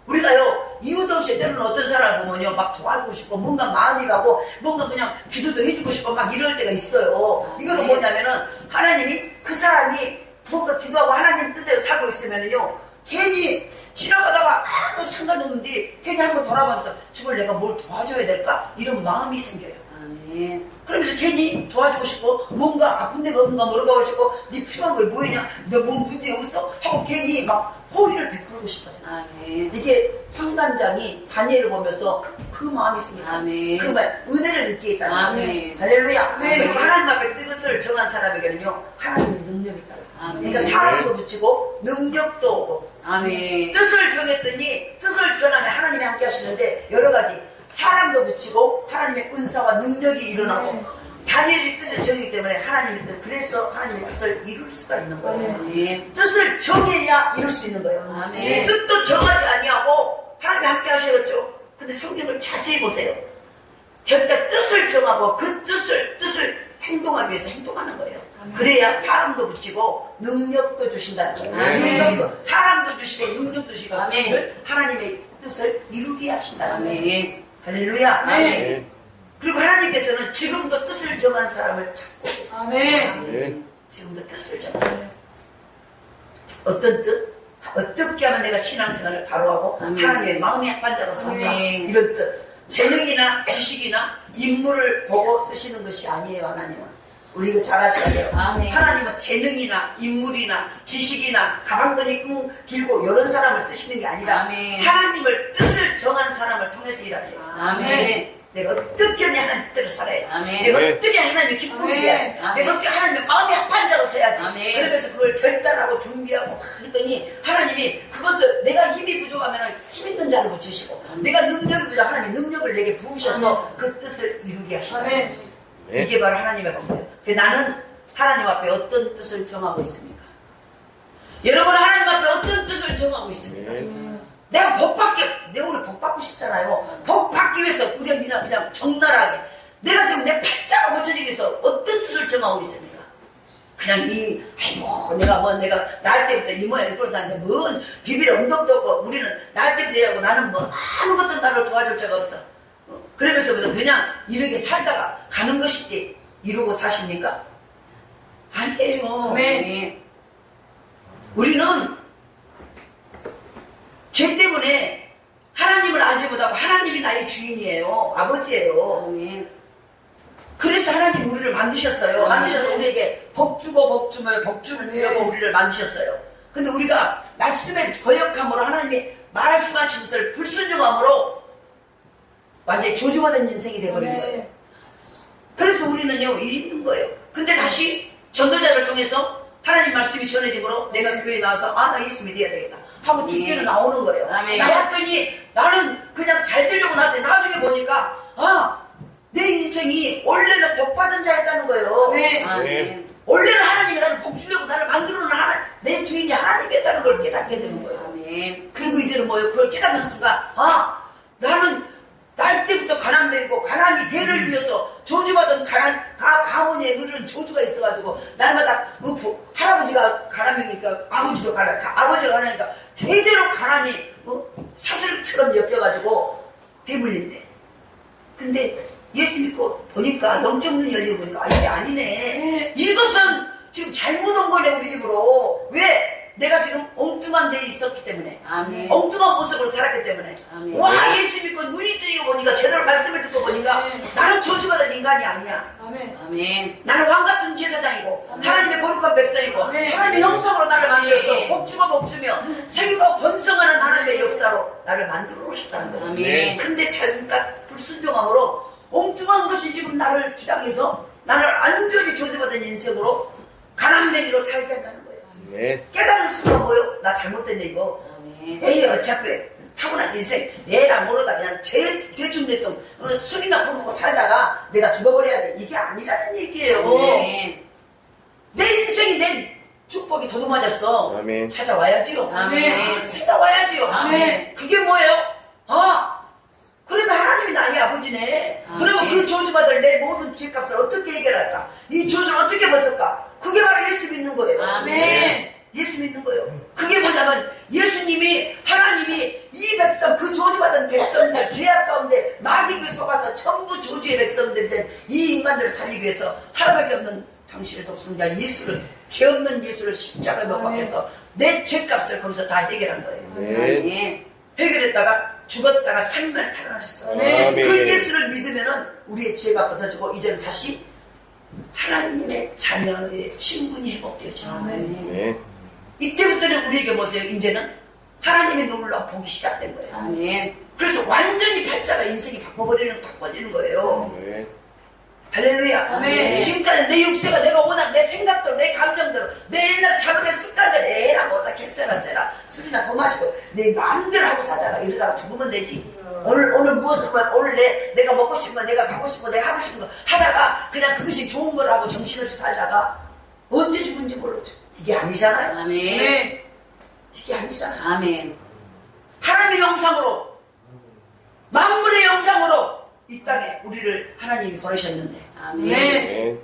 우리가요, 이유도 없이 때로는 어떤 사람을 보면요, 막 도와주고 싶고, 뭔가 마음이 가고, 뭔가 그냥 기도도 해주고 싶고, 막 이럴 때가 있어요. 이거는 뭐냐면은, 하나님이 그 사람이 뭔가 기도하고 하나님 뜻대로 살고 있으면요 괜히 지나가다가 아무 상관 없는데 괜히 한번 돌아보면서 저걸 내가 뭘 도와줘야 될까? 이런 마음이 생겨요. 아멘. 그러면서 괜히 도와주고 싶고 뭔가 아픈 데가 없는가 물어보고 싶고 네 필요한 거 뭐냐? 너 뭐 문제 없어? 하고 괜히 막 호의를 베풀고 싶어져요. 아멘. 이게 황단장이 다니엘을 보면서 그 마음이 생겼다. 아멘. 그 말, 은혜를 느끼게 있다는 거예요. 아멘. 할렐루야. 네. 그리고 하나님 앞에 뜻을 정한 사람에게는요, 하나님의 능력이 있다는 거예요. 아멘. 그러니까 사랑도 붙이고, 능력도 오고, 아멘. 뜻을 정했더니, 뜻을 전하면 하나님이 함께 하시는데, 여러 가지, 사랑도 붙이고, 하나님의 은사와 능력이 일어나고, 다니엘이 뜻을 정했기 때문에 하나님의 뜻, 그래서 하나님의 뜻을 이룰 수가 있는 거예요. 아멘. 뜻을 정해야 이룰 수 있는 거예요. 아멘. 뜻도 정하지 아니하고 하나님이 함께 하시겠죠. 근데 성경을 자세히 보세요. 결국 뜻을 정하고 그 뜻을 행동하기 위해서 행동하는 거예요. 그래야 사람도 붙이고 능력도 주신다는 거예요. 아멘. 능력도, 사람도 주시고 능력도 주시고 아멘. 하나님의 뜻을 이루게 하신다는 거예요. 아멘. 할렐루야. 아멘. 그리고 하나님께서는 지금도 뜻을 정한 사람을 찾고 계세요. 아멘. 지금도 뜻을 정하세요. 어떤 뜻? 어떻게 하면 내가 신앙생활을 바로 하고 아멘. 하나님의 마음이 합한자로 살까? 아멘. 이런 뜻. 재능이나 지식이나 인물을 보고 쓰시는 것이 아니에요. 하나님은. 우리 이거 잘 아셔야 돼요. 아멘. 하나님은 재능이나 인물이나 지식이나 가방끈이 길고 이런 사람을 쓰시는 게 아니라 아멘. 하나님을 뜻을 정한 사람을 통해서 일하세요. 아멘. 내가 어떻게 하냐 하나님 뜻대로 살아야지. 아멘. 내가 아멘. 어떻게 하나님의 기쁨을 아멘. 해야지. 아멘. 내가 어떻게 하나님의 마음이 합한 자로 서야지. 아멘. 그러면서 그걸 결단하고 준비하고 막 했더니 하나님이 그것을 내가 힘이 부족하면 힘 있는 자를 붙이시고 내가 능력이 부족 하나님이 능력을 내게 부으셔서 그 뜻을 이루게 하시다. 아멘. 이게 바로 하나님의 법이에요. 나는 하나님 앞에 어떤 뜻을 정하고 있습니까? 여러분 하나님 앞에 어떤 뜻을 정하고 있습니까? 내가 내가 우리 복 받고 싶잖아요. 복 받기 위해서 우리가 그냥 적나라하게 내가 지금 내 팔자가 고쳐지기 위해서 어떤 뜻을 정하고 있습니까? 그냥 내가 날 때부터 이 모양 이꼴 사는데 뭔 비빌 엉덩도 없고 우리는 날 때부터 하고 나는 뭐 아무것도 나를 도와줄 자가 없어. 그러면서 그냥 이렇게 살다가 가는 것이지 이러고 사십니까? 아니에요. 아멘. 우리는 죄 때문에 하나님을 알지 못하고 하나님이 나의 주인이에요. 아버지예요. 아멘. 그래서 하나님 우리를 만드셨어요. 만드셔서 우리에게 복 주고 복 주며 복 주려고 우리를 만드셨어요. 근데 우리가 말씀에 거역함으로 하나님이 말씀하신 것을 불순종함으로 완전히 조종하던 인생이 되어버린 거예요. 그래서 우리는요 이 힘든 거예요. 근데 다시 전도자를 통해서 하나님 말씀이 전해지므로 내가 교회에 나와서 나 예수 믿어야 되겠다 하고 주교는 나오는 거예요. 아멘. 나왔더니 나는 그냥 잘 되려고 나왔더니 나중에 보니까 내 인생이 원래는 복받은 자였다는 거예요. 아멘. 원래는 하나님이 나를 복 주려고 나를 만들어놓은 내 주인이 하나님이었다는 걸 깨닫게 되는 거예요. 아멘. 그리고 이제는 뭐예요? 그걸 깨닫는 순간 나는 날 때부터 가난맹이고 가난이 대를 위해서 조주받은 가문에 흐르는 조주가 있어가지고 날마다 할아버지가 가난맹이니까 아버지도 아버지가 가난이니까 대대로 가난이 사슬처럼 엮여가지고 대물린대. 근데 예수 믿고 보니까 영적 눈이 열리고 보니까 이게 아니네. 이것은 지금 잘못 온 거네 우리 집으로. 왜? 내가 지금 엉뚱한 데에 있었기 때문에. 아멘. 엉뚱한 모습으로 살았기 때문에. 아멘. 와 예수 믿고 눈이 뜨이고 보니까 제대로 말씀을 듣고 보니까 나는 저주받은 인간이 아니야. 아멘. 나는 왕같은 제사장이고 하나님의 거룩한 백성이고 아멘. 하나님의 형상으로 나를 만들어서 아멘. 복주고 복주며 생육하고 번성하는 하나님의 역사로 나를 만들어 오셨다는 거예요. 아멘. 근데 잘못 불순종함으로 엉뚱한 것이 지금 나를 주장해서 나를 완전히 조제받은 인생으로 가난맹이로 살게 한다는 거예요. 깨달을 수가 뭐예요? 나 잘못됐네 이거. 아멘. 에이 어차피 타고난 인생 얘라 모르다 그냥 대충대충 술이나 퍼먹고 살다가 내가 죽어버려야 돼. 이게 아니라는 얘기예요. 아멘. 내 인생이 내 축복이 도둑맞았어. 아멘. 찾아와야지요. 아멘. 찾아와야지요. 아멘. 그게 뭐예요? 그러면 하나님이 나의 아버지네. 그러면 아멘. 그 저주받을 내 모든 죄값을 어떻게 해결할까? 이 저주를 어떻게 벗을까? 그게 바로 예수 믿는 거예요. 아멘. 예수 믿는 거예요. 그게 뭐냐면 예수님이 하나님이 이 백성 그 저주받은 백성들 죄악 가운데 마귀를 속아서 전부 저주의 백성들이 된 이 인간들을 살리기 위해서 하나밖에 없는 당신의 독생자 예수를, 죄 없는 예수를 십자가에 못 박혀서 내 죄값을 거기서 다 해결한 거예요. 아멘. 해결했다가 죽었다가 3일 살아나셨어요. 아멘. 그 예수를 믿으면은 우리의 죄가 벗어지고 이제는 다시 하나님의 자녀의 신분이 회복되어져요. 아멘. 이때부터는 우리에게 보세요. 이제는 하나님의 눈으로 보기 시작된 거예요. 아멘. 그래서 완전히 팔자가 인생이 바꿔지는 거예요. 아멘. 할렐루야. 아멘. 지금까지 내 육체가 내가 원한 내 생각대로 내 감정대로 내 옛날 잘못된 습관들 에라 뭐다 개쎄라 술이나 더 마시고 내 마음대로 하고 살다가 이러다가 죽으면 되지. 오늘 무엇을 오늘 내가 먹고 싶은 거 내가 가고 싶은 거 내가 하고 싶은 거 하다가 그냥 그것이 좋은 걸 하고 정신없이 살다가 언제 죽은지 모르죠. 이게 아니잖아요. 아멘. 이게 아니잖아요. 아멘. 하나님의 형상으로 만물의 영장으로 이 땅에 우리를 하나님이 보내셨는데 아멘. 아멘.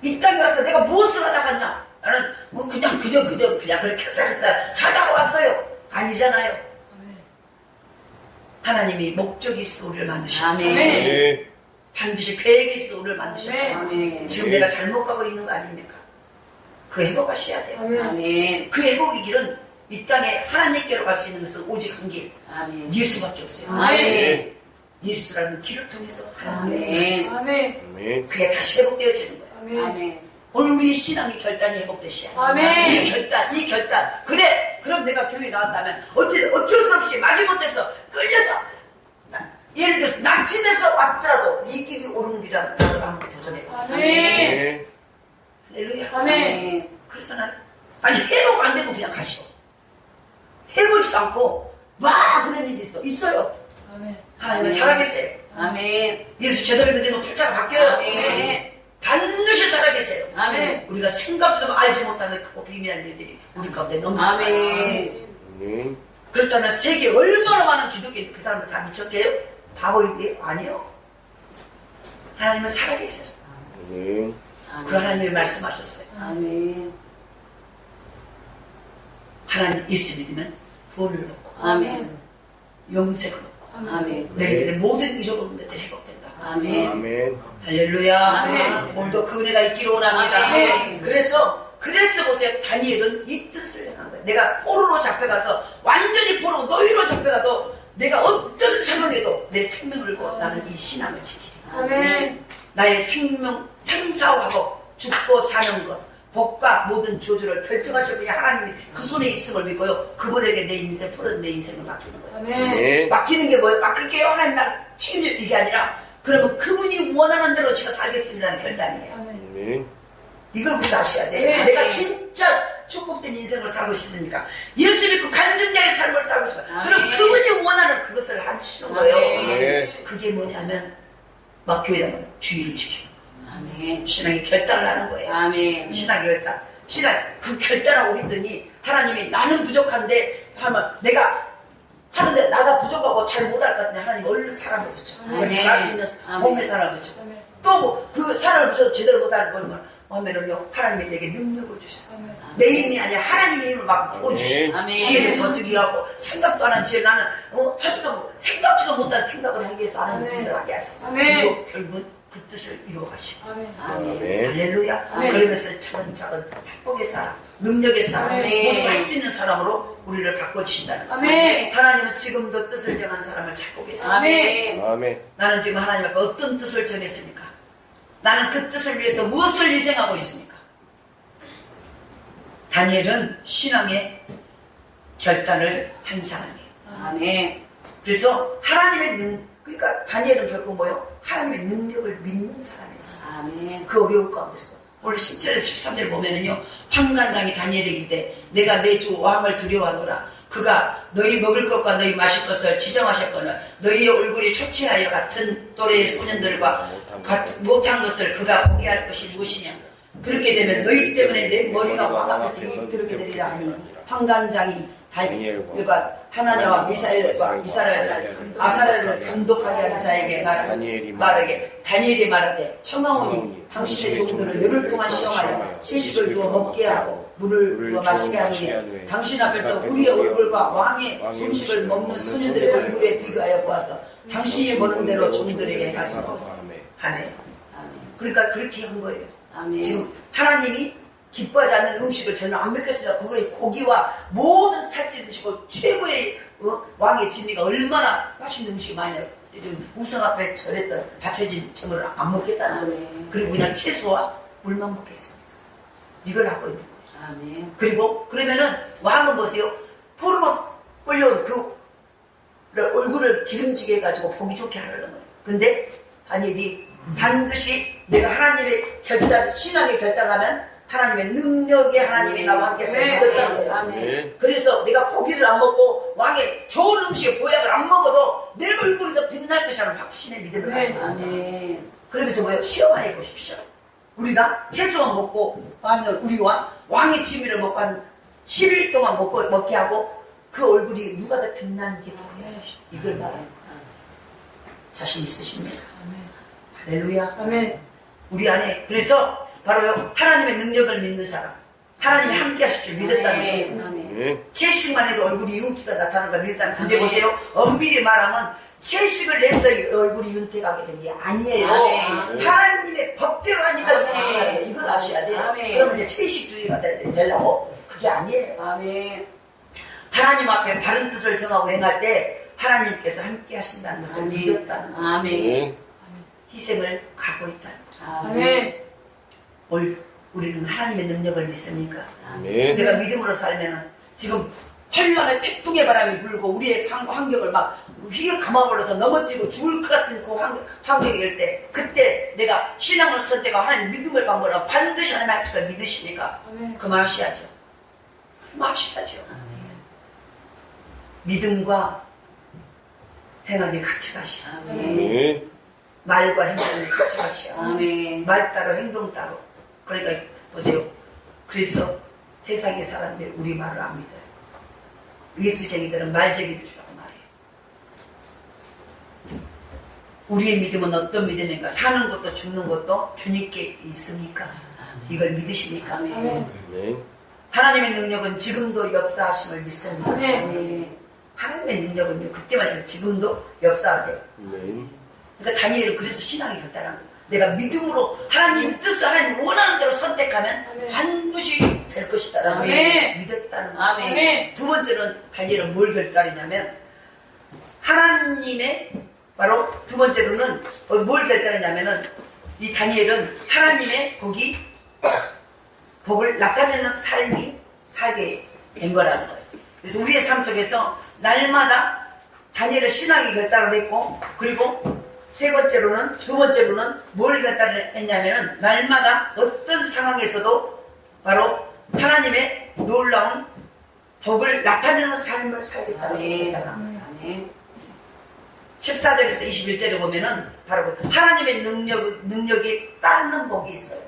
이 땅에 와서 내가 무엇을 하다 갔냐? 나는 뭐 그냥 그렇게 살다가 왔어요. 아니잖아요. 하나님이 목적이 있어 우리를 만드셨고 아멘. 반드시 계획이 있어 우리를 만드셨고 아멘. 지금 내가 잘못 가고 있는 거 아닙니까? 그 회복하셔야 돼요. 아멘. 그 회복의 길은 이 땅에 하나님께로 갈 수 있는 것은 오직 한 길, 아멘. 예수밖에 없어요. 아멘. 예수라는 길을 통해서 하나님께 아멘. 아멘. 그게 다시 회복되어지는 거예요. 아멘. 오늘 우리의 신앙의 결단이 회복되시야. 아멘. 이 결단. 그래, 그럼 내가 교회 나왔다면 어쩔 수 없이 마지못해서 끌려서 예를 들어서 납치돼서 왔더라도 이 길이 옳은 길이라면 나도 한번 도전해요. 아멘. 할렐루야. 아멘. 그래서 난 아니 회복 안 되면 그냥 가시오. 해보지도 않고 막 그런 일이 있어요. 하나님은 아멘. 살아계세요. 아멘. 예수 제대로 믿으면 팔자가 바뀌어요. 아멘. 반드시 살아계세요. 아멘. 우리가 생각지도 알지 못하는 크고 비밀한 일들이 우리 가운데 넘쳐나요. 아멘. 아멘. 그렇다면 세계에 얼마나 많은 기독교인 그 사람들 다 미쳤게요? 바보이게요? 아니요. 하나님은 살아계세요. 아멘. 그 하나님이 말씀하셨어요. 아멘. 하나님 예수 믿으면 구원을 얻고 아멘. 영생을 얻고 아멘. 너희들의 모든 잃어버린 것들이 회복된다. 아멘. 아멘. 할렐루야. 아멘. 오늘도 그 은혜가 있기를 원합니다. 아멘. 그래서 보세요. 다니엘은 이 뜻을 행한 거예요. 내가 포로로 잡혀가서 완전히 포로 노예로 잡혀가도 내가 어떤 상황에도 내 생명을 걸고 나는 이 신앙을 지키리. 아멘. 나의 생명 상사하고 죽고 사는 것 복과 모든 조주를 결정하실 분이 하나님이 그 손에 있음을 믿고요. 그분에게 내 인생 풀어준 내 인생을 맡기는 거예요. 아멘. 맡기는 게 뭐예요? 맡길게요. 하나님 나 책임져 이게 아니라 그러면 그분이 원하는 대로 제가 살겠습니다는 결단이에요. 아멘. 이걸 우리가 아셔야 돼. 네. 내가 진짜 축복된 인생을 살고 싶습니까? 예수 믿고 간증자의 삶을 살고 싶어요. 그럼 아멘. 그분이 원하는 그것을 하시는 거예요. 아멘. 그게 뭐냐면 막 교회다면 주의를 지키고 아멘. 신앙의 결단을 하는 거예요. 아멘. 신앙의 결단. 그 결단하고 했더니 하나님이 나는 부족한데 하면 내가 하는데 나가 부족하고 잘 못할 것 같은데 하나님 얼른 사람을 붙여. 그걸 잘할 수 있는 몸의 사람을 붙여. 또 그 사람을 붙여서 제대로 못하는 걸 하면은요 하나님이 내게 능력을 주셔요. 내 힘이 아니라 하나님의 힘을 막 부어주시고 아멘. 지혜를 거두게 하고 생각도 안 한 지혜를 나는 생각지도 못한 생각을 하기 위해서 하나님을 하게 하시고 아멘. 그리고 결국은 그 뜻을 이루어가시고 아멘. 할렐루야. 아멘. 그러면서 차근차근 축복의 사람, 능력의 사람, 아멘. 모두 할 수 있는 사람으로 우리를 바꿔주신다는 거예요. 아멘. 하나님은 지금도 뜻을 정한 사람을 찾고 계세요. 아멘. 아멘. 나는 지금 하나님 앞에 어떤 뜻을 정했습니까? 나는 그 뜻을 위해서 무엇을 희생하고 있습니까? 다니엘은 신앙의 결단을 한 사람이에요. 아멘. 그래서 그러니까 다니엘은 결국 뭐예요? 하나님의 능력을 믿는 사람이었어요. 아멘. 그 어려울 가운데서 오늘 10절에서 13절 보면은요 환관장이 다니엘에게 이르되 내가 내 주 왕을 두려워하노라 그가 너희 먹을 것과 너희 마실 것을 지정하셨거늘 너희의 얼굴이 초췌하여 같은 또래의 소년들과 못한 것을 그가 보게 할 것이 무엇이냐 그렇게 되면 너희 때문에 내 머리가 왕 앞에서 들게 되리라 하니 환관장이 다니엘과 하나냐와 미사엘과 아사렐을 감독하게 하는 자에게 말하게 다니엘이 말하되 청하오니 당신의 종들을 열흘 동안 시험하여 실식을 주어 먹게 하고 물을 주어 마시게 하니 당신 앞에서 우리의 얼굴과 왕의 음식을 먹는 소년들의 얼굴에 비교하여 보아서 당신이 보는 대로 종들에게 하소서. 아멘. 그러니까 그렇게 한 거예요. 아멘. 지금 하나님이 기뻐하지 않는 음식을 저는 안 먹겠습니다. 거기에 고기와 모든 살찐 음식을 최고의 왕의 진미가 얼마나 맛있는 음식이 많아요. 지금 우상 앞에 절했던 받쳐진 점을 안 먹겠다는 거예요. 아멘. 그리고 그냥 채소와 물만 먹겠습니다. 이걸 하고 있는 거예요. 아멘. 그리고 그러면은 왕은 보세요. 포로로 끌려온 그 얼굴을 기름지게 해가지고 보기 좋게 하려는 거예요. 근데 다니엘이 반드시 내가 하나님의 결단, 신앙의 결단하면 하나님의 능력에 하나님이 나와 함께 해서 믿었다는 거예요. 아멘. 그래서 내가 고기를 안 먹고 왕의 좋은 음식, 보약을 안 먹어도 내 얼굴이 더 빛날 것이라는 확신의 믿음을 가지고 있습니다. 아멘. 그러면서 뭐예요? 시험해 보십시오. 우리가 채소만 먹고 하면 우리와 왕의 진미를 먹고 한 10일 동안 먹게 하고 그 얼굴이 누가 더 빛나는지 보여요. 이걸 말해요. 자신 있으십니까? 할렐루야. 아멘. 우리 안에 그래서 바로 하나님의 능력을 믿는 사람, 하나님이 함께 하실 줄 믿었다는 거예요. 아멘. 아멘. 채식만 해도 얼굴이 윤기가 나타나는 걸 믿었다는 건데 아멘. 보세요. 엄밀히 말하면 채식을 내서 얼굴이 윤택하게 된 게 아니에요. 아멘. 하나님의 법대로 하니까 아멘. 윤택하는 거예요. 이걸 아셔야 돼요. 아멘. 그러면 이제 채식주의가 되려고 그게 아니에요. 아멘. 하나님 앞에 바른 뜻을 정하고 행할 때 하나님께서 함께 하신다는 것을 믿었다는 거예요. 아멘. 희생을 갖고 있다는 거예요. 아멘. 우리는 하나님의 능력을 믿습니까? 아멘. 내가 믿음으로 살면은 지금 환란의 태풍의 바람이 불고 우리의 환경을 막 휘게 감아버려서 넘어뜨리고 죽을 것 같은 그 환경일 때 그때 내가 신앙을 선택하고 하나님 믿음을 방문하고 반드시 하나님 하실 걸 믿으십니까? 아멘. 그만하셔야죠. 그만하셔야죠. 믿음과 행함이 같이 가시오. 아멘. 아멘. 말과 행동이 같이 가시오. 아멘. 말 따로 행동 따로. 그러니까 보세요. 그래서 세상의 사람들 우리 말을 안 믿어요. 예수쟁이들은 말쟁이들이라고 말해요. 우리의 믿음은 어떤 믿음인가? 사는 것도 죽는 것도 주님께 있으니까 이걸 믿으십니까? 아멘. 아멘. 하나님의 능력은 지금도 역사하심을 믿습니다. 아멘. 하나님의 능력은요 그때만 아니라 지금도 역사하세요. 아멘. 그러니까 다니엘은 그래서 신앙이 결단한 거예요. 내가 믿음으로 하나님 뜻을 하나님 원하는 대로 선택하면 아멘. 반드시 될 것이다라고 아멘. 믿었다는 거예요. 아멘. 두 번째는 다니엘은 뭘 결단했냐면 하나님의 바로 두 번째로는 뭘 결단했냐면은 이 다니엘은 하나님의 복을 나타내는 삶이 살게 된 거라는 거예요. 그래서 우리의 삶 속에서 날마다 다니엘은 신앙이 결단을 했고 그리고 두 번째로는 뭘 결단을 했냐면은 날마다 어떤 상황에서도 바로 하나님의 놀라운 복을 나타내는 삶을 살겠다고 했다가 아멘. 14절에서 21절에 보면은 바로 하나님의 능력이 따르는 복이 있어요.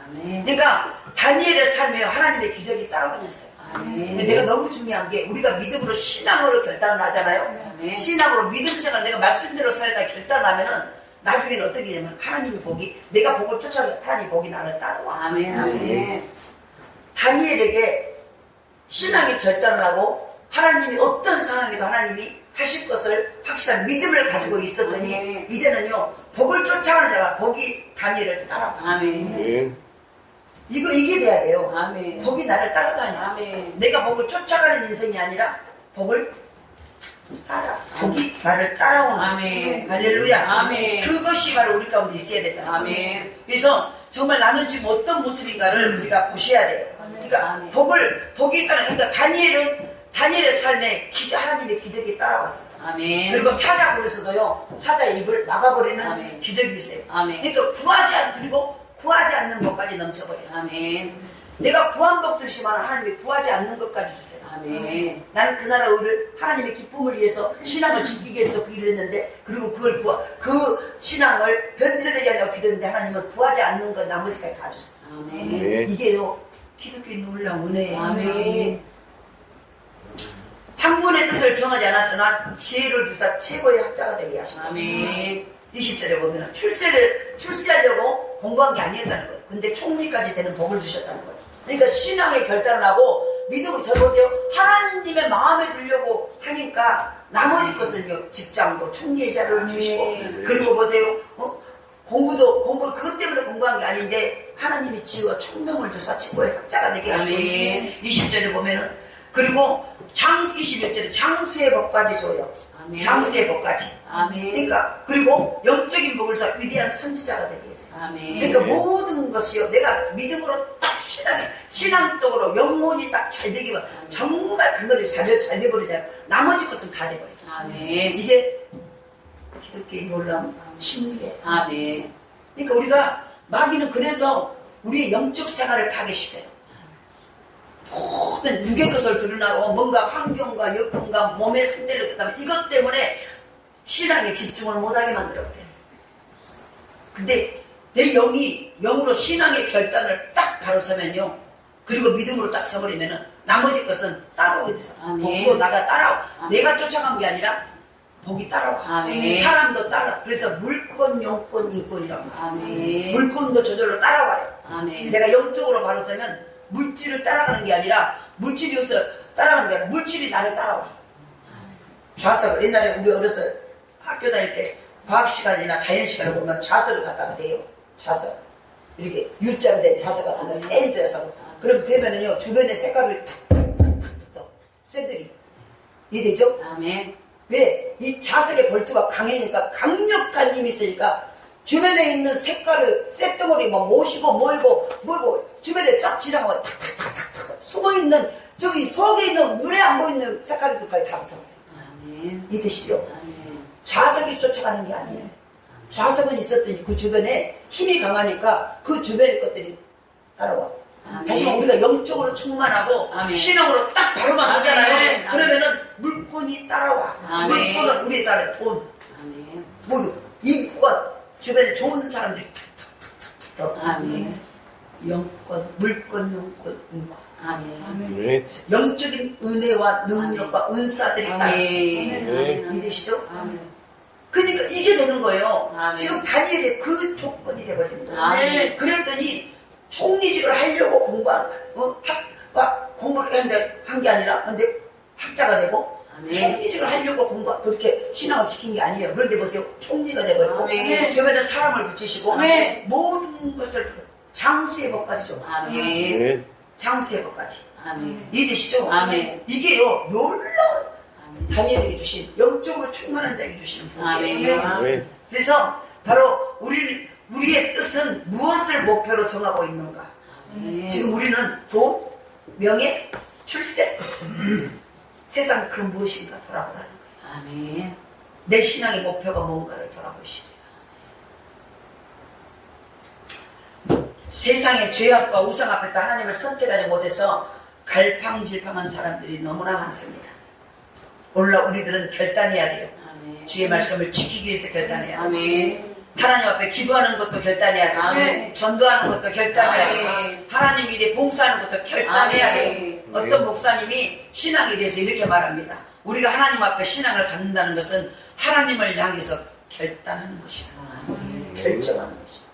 아멘. 그러니까 다니엘의 삶에 하나님의 기적이 따라다녔어요. 근데 아멘. 내가 너무 중요한 게 우리가 믿음으로 신앙으로 결단을 하잖아요. 아멘. 신앙으로 믿음 생활 내가 말씀대로 살다 결단을 하면은 나중에는 어떻게 되냐면 하나님의 복이 내가 복을 쫓아가 하나님의 복이 나를 따라와. 아멘. 아멘. 다니엘에게 신앙의 결단을 하고 하나님이 어떤 상황에도 하나님이 하실 것을 확실한 믿음을 가지고 있었더니 아멘. 이제는요 복을 쫓아가는 자가 복이 다니엘을 따라가. 아멘. 아멘. 이게 돼야 돼요. 아멘. 복이 나를 따라다녀. 아멘. 내가 복을 쫓아가는 인생이 아니라 복을 복이 나를 따라오는. 아멘. 할렐루야. 아멘. 그것이 바로 우리 가운데 있어야 된다. 아멘. 그래서 정말 나는 지금 어떤 모습인가를 우리가 보셔야 돼요. 그러니까 아멘. 복이 따라. 그러니까 다니엘의 삶에 하나님의 기적이 따라왔어요. 아멘. 그리고 사자굴에서도요 사자의 입을 막아버리는 아멘. 기적이 있어요. 아멘. 그러니까 구하지 않는 것까지 넘쳐버려요. 아멘. 내가 구한 복 드시면 하나님이 구하지 않는 것까지 주세요. 아멘. 나는 그 나라를 하나님의 기쁨을 위해서 신앙을 지키기 위해서 그 일을 했는데 그리고 그 신앙을 변질되지 않냐고 기도했는데 하나님은 구하지 않는 것 나머지까지 다 주세요. 아멘. 아멘. 이게요 기독교의 놀라운 은혜예요. 아멘. 학문의 뜻을 정하지 않았으나 지혜를 주사 최고의 학자가 되게 하십니다. 아멘. 20절에 보면 출세하려고 공부한 게 아니었다는 거예요. 근데 총리까지 되는 복을 주셨다는 거예요. 그러니까 신앙의 결단을 하고 믿음을 보세요. 하나님의 마음에 들려고 하니까 나머지 것은요 직장도 총리의 자료를 주시고 그리고 보세요. 공부를 그것 때문에 공부한 게 아닌데 하나님이 지혜와 총명을 주사 최고의 학자가 되게 하시고 아멘. 20절에 보면은 그리고 21절에 장수의 복까지 줘요. 아멘. 장수의 복까지. 아멘. 그러니까 그리고 영적인 복을 사 위대한 선지자가 되게 했어요. 아멘. 그러니까 모든 것이요 내가 믿음으로 딱 신앙적으로 영혼이 딱 잘 되기만 정말 그거를 잘 돼버리잖아요. 나머지 것은 다 돼버려요. 아멘. 이게 기독교의 놀라운 신비예요. 아멘. 그러니까 우리가 마귀는 그래서 우리의 영적 생활을 파괴시켜요. 모든 육의 것을 드러나고 뭔가 환경과 여건과 몸의 상태를 그다음에 이것 때문에 신앙에 집중을 못하게 만들어버려요. 근데 내 영이 영으로 신앙의 결단을 딱 바로 서면요. 그리고 믿음으로 딱 서버리면은 나머지 것은 따라오게 돼서 아멘. 복도 나가 따라와. 아멘. 내가 쫓아간 게 아니라 복이 따라와. 아멘. 사람도 따라. 그래서 물권, 용권, 인권이라고 해요. 아멘. 물권도 저절로 따라와요. 아멘. 내가 영적으로 바로 서면 물질을 따라가는 게 아니라 물질이 없어 따라가는 게 아니라 물질이 나를 따라와. 좌석을 옛날에 우리 어렸을 때 학교 다닐 때 과학 시간이나 자연 시간을 보면 좌석을 갖다가 대요. 좌석 이렇게 U자로 된 좌석 같은 거 센 좌석. 그렇게 되면은요 주변에 색깔이 탁탁탁탁 새들이 이해되죠? 아멘. 왜? 이 자석의 볼트가 강해니까 강력한 힘이 있으니까 주변에 있는 색깔을 쇳덩어리 뭐 모시고 모이고 주변에 쫙 지나가면 탁탁탁탁탁 숨어있는 저기 속에 있는 눈에 안 보이는 색깔들까지 다 붙어요. 아멘. 이 뜻이요. 아멘. 좌석이 쫓아가는 게 아니에요. 좌석은 있었더니 그 주변에 힘이 강하니까 그 주변의 것들이 따라와. 아멘. 다시 말해 우리가 영적으로 충만하고 아멘. 신앙으로 딱 바로만 서잖아요. 아멘. 그러면은 물권이 따라와. 아멘. 물권은 우리에 따라 돈, 아멘. 모두 인권, 주변에 좋은 사람들이 탁탁탁탁 아멘. 영권, 물권, 용권, 인권. 아멘. 아멘. 영적인 은혜와 능력과 은사들이 따라. 아멘. 이해되시죠? 아멘. 그러니까 이게 되는 거예요. 아멘. 지금 다니엘의 그 조건이 돼버린 거예요. 아멘. 그랬더니 총리직을 하려고 공부를 했는데 한 게 아니라 근데 학자가 되고 아멘. 총리직을 하려고 그렇게 신앙을 지킨 게 아니에요. 그런데 보세요. 총리가 되버리고 아멘. 주변에 사람을 붙이시고 아멘. 모든 것을 장수의 법까지 줘. 아멘. 아멘. 장수의 법까지. 아멘. 이해되시죠? 아멘. 이게요. 놀라운 아멘. 다니엘에게 주신 영적으로 충만한 자에게 주시는 복이에요. 아멘. 아멘. 그래서 바로 우리의 뜻은 무엇을 목표로 정하고 있는가? 아멘. 지금 우리는 돈, 명예, 출세, 세상 그 무엇인가 돌아보라는 거예요. 아멘. 내 신앙의 목표가 뭔가를 돌아보시고요. 세상의 죄악과 우상 앞에서 하나님을 선택하지 못해서 갈팡질팡한 사람들이 너무나 많습니다. 오늘 우리들은 결단해야 돼요. 아멘. 주의 말씀을 지키기 위해서 결단해야 돼요. 아멘. 하나님 앞에 기도하는 것도 결단해야 돼요. 아멘. 전도하는 것도 결단해야 돼요. 아멘. 하나님 일에 봉사하는 것도 결단해야 돼요. 아멘. 어떤 목사님이 신앙에 대해서 이렇게 말합니다. 우리가 하나님 앞에 신앙을 갖는다는 것은 하나님을 향해서 결단하는 것이다. 결정하는 것이다.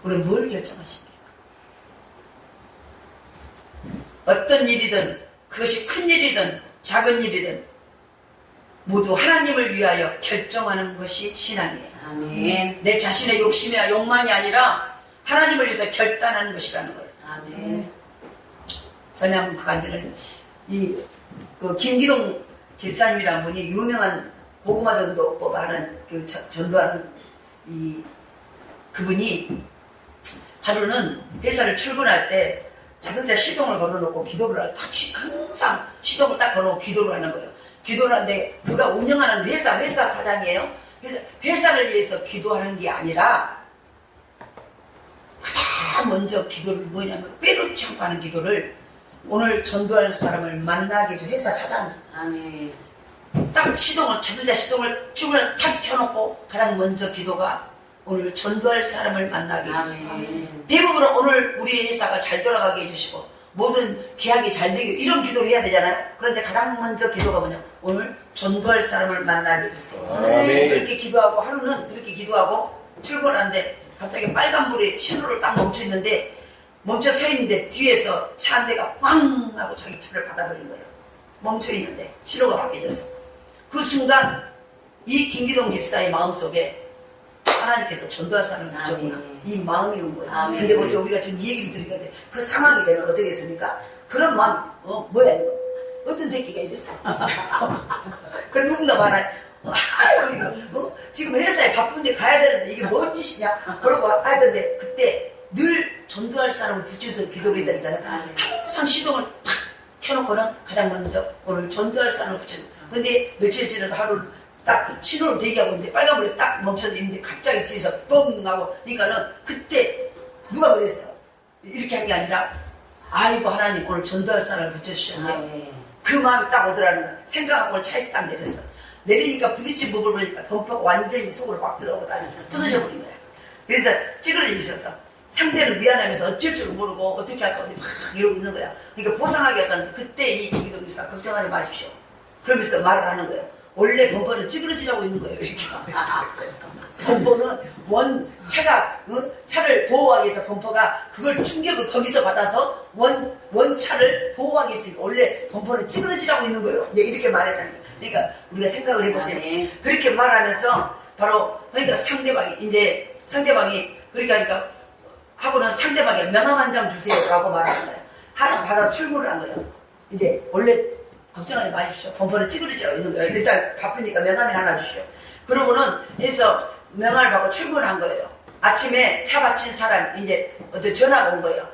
우리는 뭘 결정하십니까? 어떤 일이든 그것이 큰 일이든 작은 일이든 모두 하나님을 위하여 결정하는 것이 신앙이에요. 아멘. 내 자신의 욕심이나 욕망이 아니라 하나님을 위해서 결단하는 것이라는 거예요. 아멘. 전에 한번 그 간증을 그 김기동 집사님이라는 분이 유명한 고구마 전도법 하는 전도하는 그분이 하루는 회사를 출근할 때 자동차 시동을 걸어놓고 기도를 하는 항상 시동을 딱 걸어놓고 기도를 하는 거예요. 기도를 하는데 그가 운영하는 회사 사장이에요. 그래서 회사를 위해서 기도하는 게 아니라 가장 먼저 기도를 뭐냐면 빼놓지 않고 하는 기도를 오늘 전도할 사람을 만나게 해줘. 회사 사장이 아멘. 딱 자동차 시동을 쭉 탁 켜놓고 가장 먼저 기도가 오늘 전도할 사람을 만나게 해주시고 아멘. 대부분은 오늘 우리 회사가 잘 돌아가게 해주시고 모든 계약이 잘 되게 이런 기도를 해야 되잖아요. 그런데 가장 먼저 기도가 뭐냐? 오늘 전도할 사람을 만나게 해주세요. 아멘. 그렇게 기도하고 하루는 그렇게 기도하고 출근하는데 갑자기 빨간불이 신호를 딱 멈춰 있는데 멈춰 서 있는데 뒤에서 차 한 대가 꽝 하고 자기 차를 받아버린 거예요. 멈춰 있는데 신호가 바뀌어서 그 순간 이 김기동 집사의 마음속에 하나님께서 전도할 사람을 붙였구나. 아멘. 이 마음이 온 거예요. 아멘. 근데 보세요, 우리가 지금 이 얘기를 드리니까 그 상황이 되면 어떻게 했습니까? 그런 마음, 뭐야 이거? 어떤 새끼가 이랬어? 그 누군가 말해. 아유, 이거, 지금 회사에 바쁜데 가야 되는데 이게 뭔 짓이냐? 그러고 하던데 그때 늘 전도할 사람을 붙여서 기도를 해야 되잖아요. 항상 시동을 탁 켜놓고는 가장 먼저 오늘 전도할 사람을 붙여서. 근데 며칠 지나서 하루를 딱 신호를 대기하고 있는데 빨간불이 딱 멈춰져 있는데 갑자기 뒤에서 뻥 하고 그러니까는 그때 누가 그랬어? 이렇게 한 게 아니라 아이고 하나님 오늘 전도할 사람을 붙여주셨네. 그 마음이 딱 오더라는 거야. 생각하고 차에서 딱 내렸어. 내리니까 부딪힌 부분을 보니까 범퍼가 완전히 속으로 막 들어오고 부서져 버린 거야. 그래서 찌그러져 있었어. 상대는 미안하면서 어쩔 줄 모르고 어떻게 할까 막 이러고 있는 거야. 그러니까 보상하게 했다는데 그때 이 기도입니다. 걱정하지 마십시오. 그러면서 말을 하는 거예요. 원래 범퍼는 찌그러지라고 있는 거예요. 이렇게. 범퍼는 차를 보호하기 위해서 범퍼가 그걸 충격을 거기서 받아서 원차를 보호하기 위해서 원래 범퍼는 찌그러지라고 있는 거예요. 이렇게 말했다는 거예요. 그러니까 우리가 생각을 해보세요. 그렇게 말하면서 바로 그러니까 상대방이 그렇게 하니까 하고는 상대방에 명함 한 장 주세요라고 말하는 거예요. 하나 받아 출근을 한 거예요. 이제 원래 걱정하지 마십시오. 범퍼는 찌그러지라고 있는 거예요. 일단 바쁘니까 명함이 하나 주시오. 그러고는 해서 명함을 받고 출근한 거예요. 아침에 차 바친 사람 이제 어떤 전화가 온 거예요.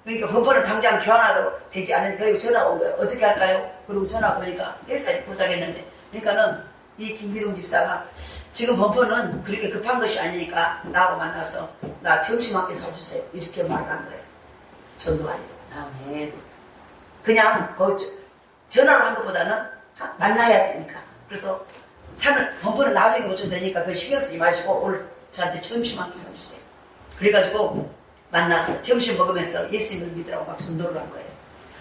그러니까 범퍼는 당장 교환하도 되지 않으니까 그리고 전화가 온 거예요. 어떻게 할까요? 그리고 전화 보니까 회사에 도착했는데 그러니까는 이 김기동 집사가 지금 범퍼는 그렇게 급한 것이 아니니까 나하고 만나서 나 점심 한 끼 사주세요. 이렇게 말을 한 거예요. 전도가 아니고. 아멘. 그냥 전화로 한 것보다는 만나야 되니까. 그래서 범퍼는 나중에 오셔도 되니까 그 신경 쓰지 마시고 오늘 저한테 점심 한 끼 사주세요. 그래가지고 만났어. 점심 먹으면서 예수님을 믿으라고 막 전도를 한 거예요.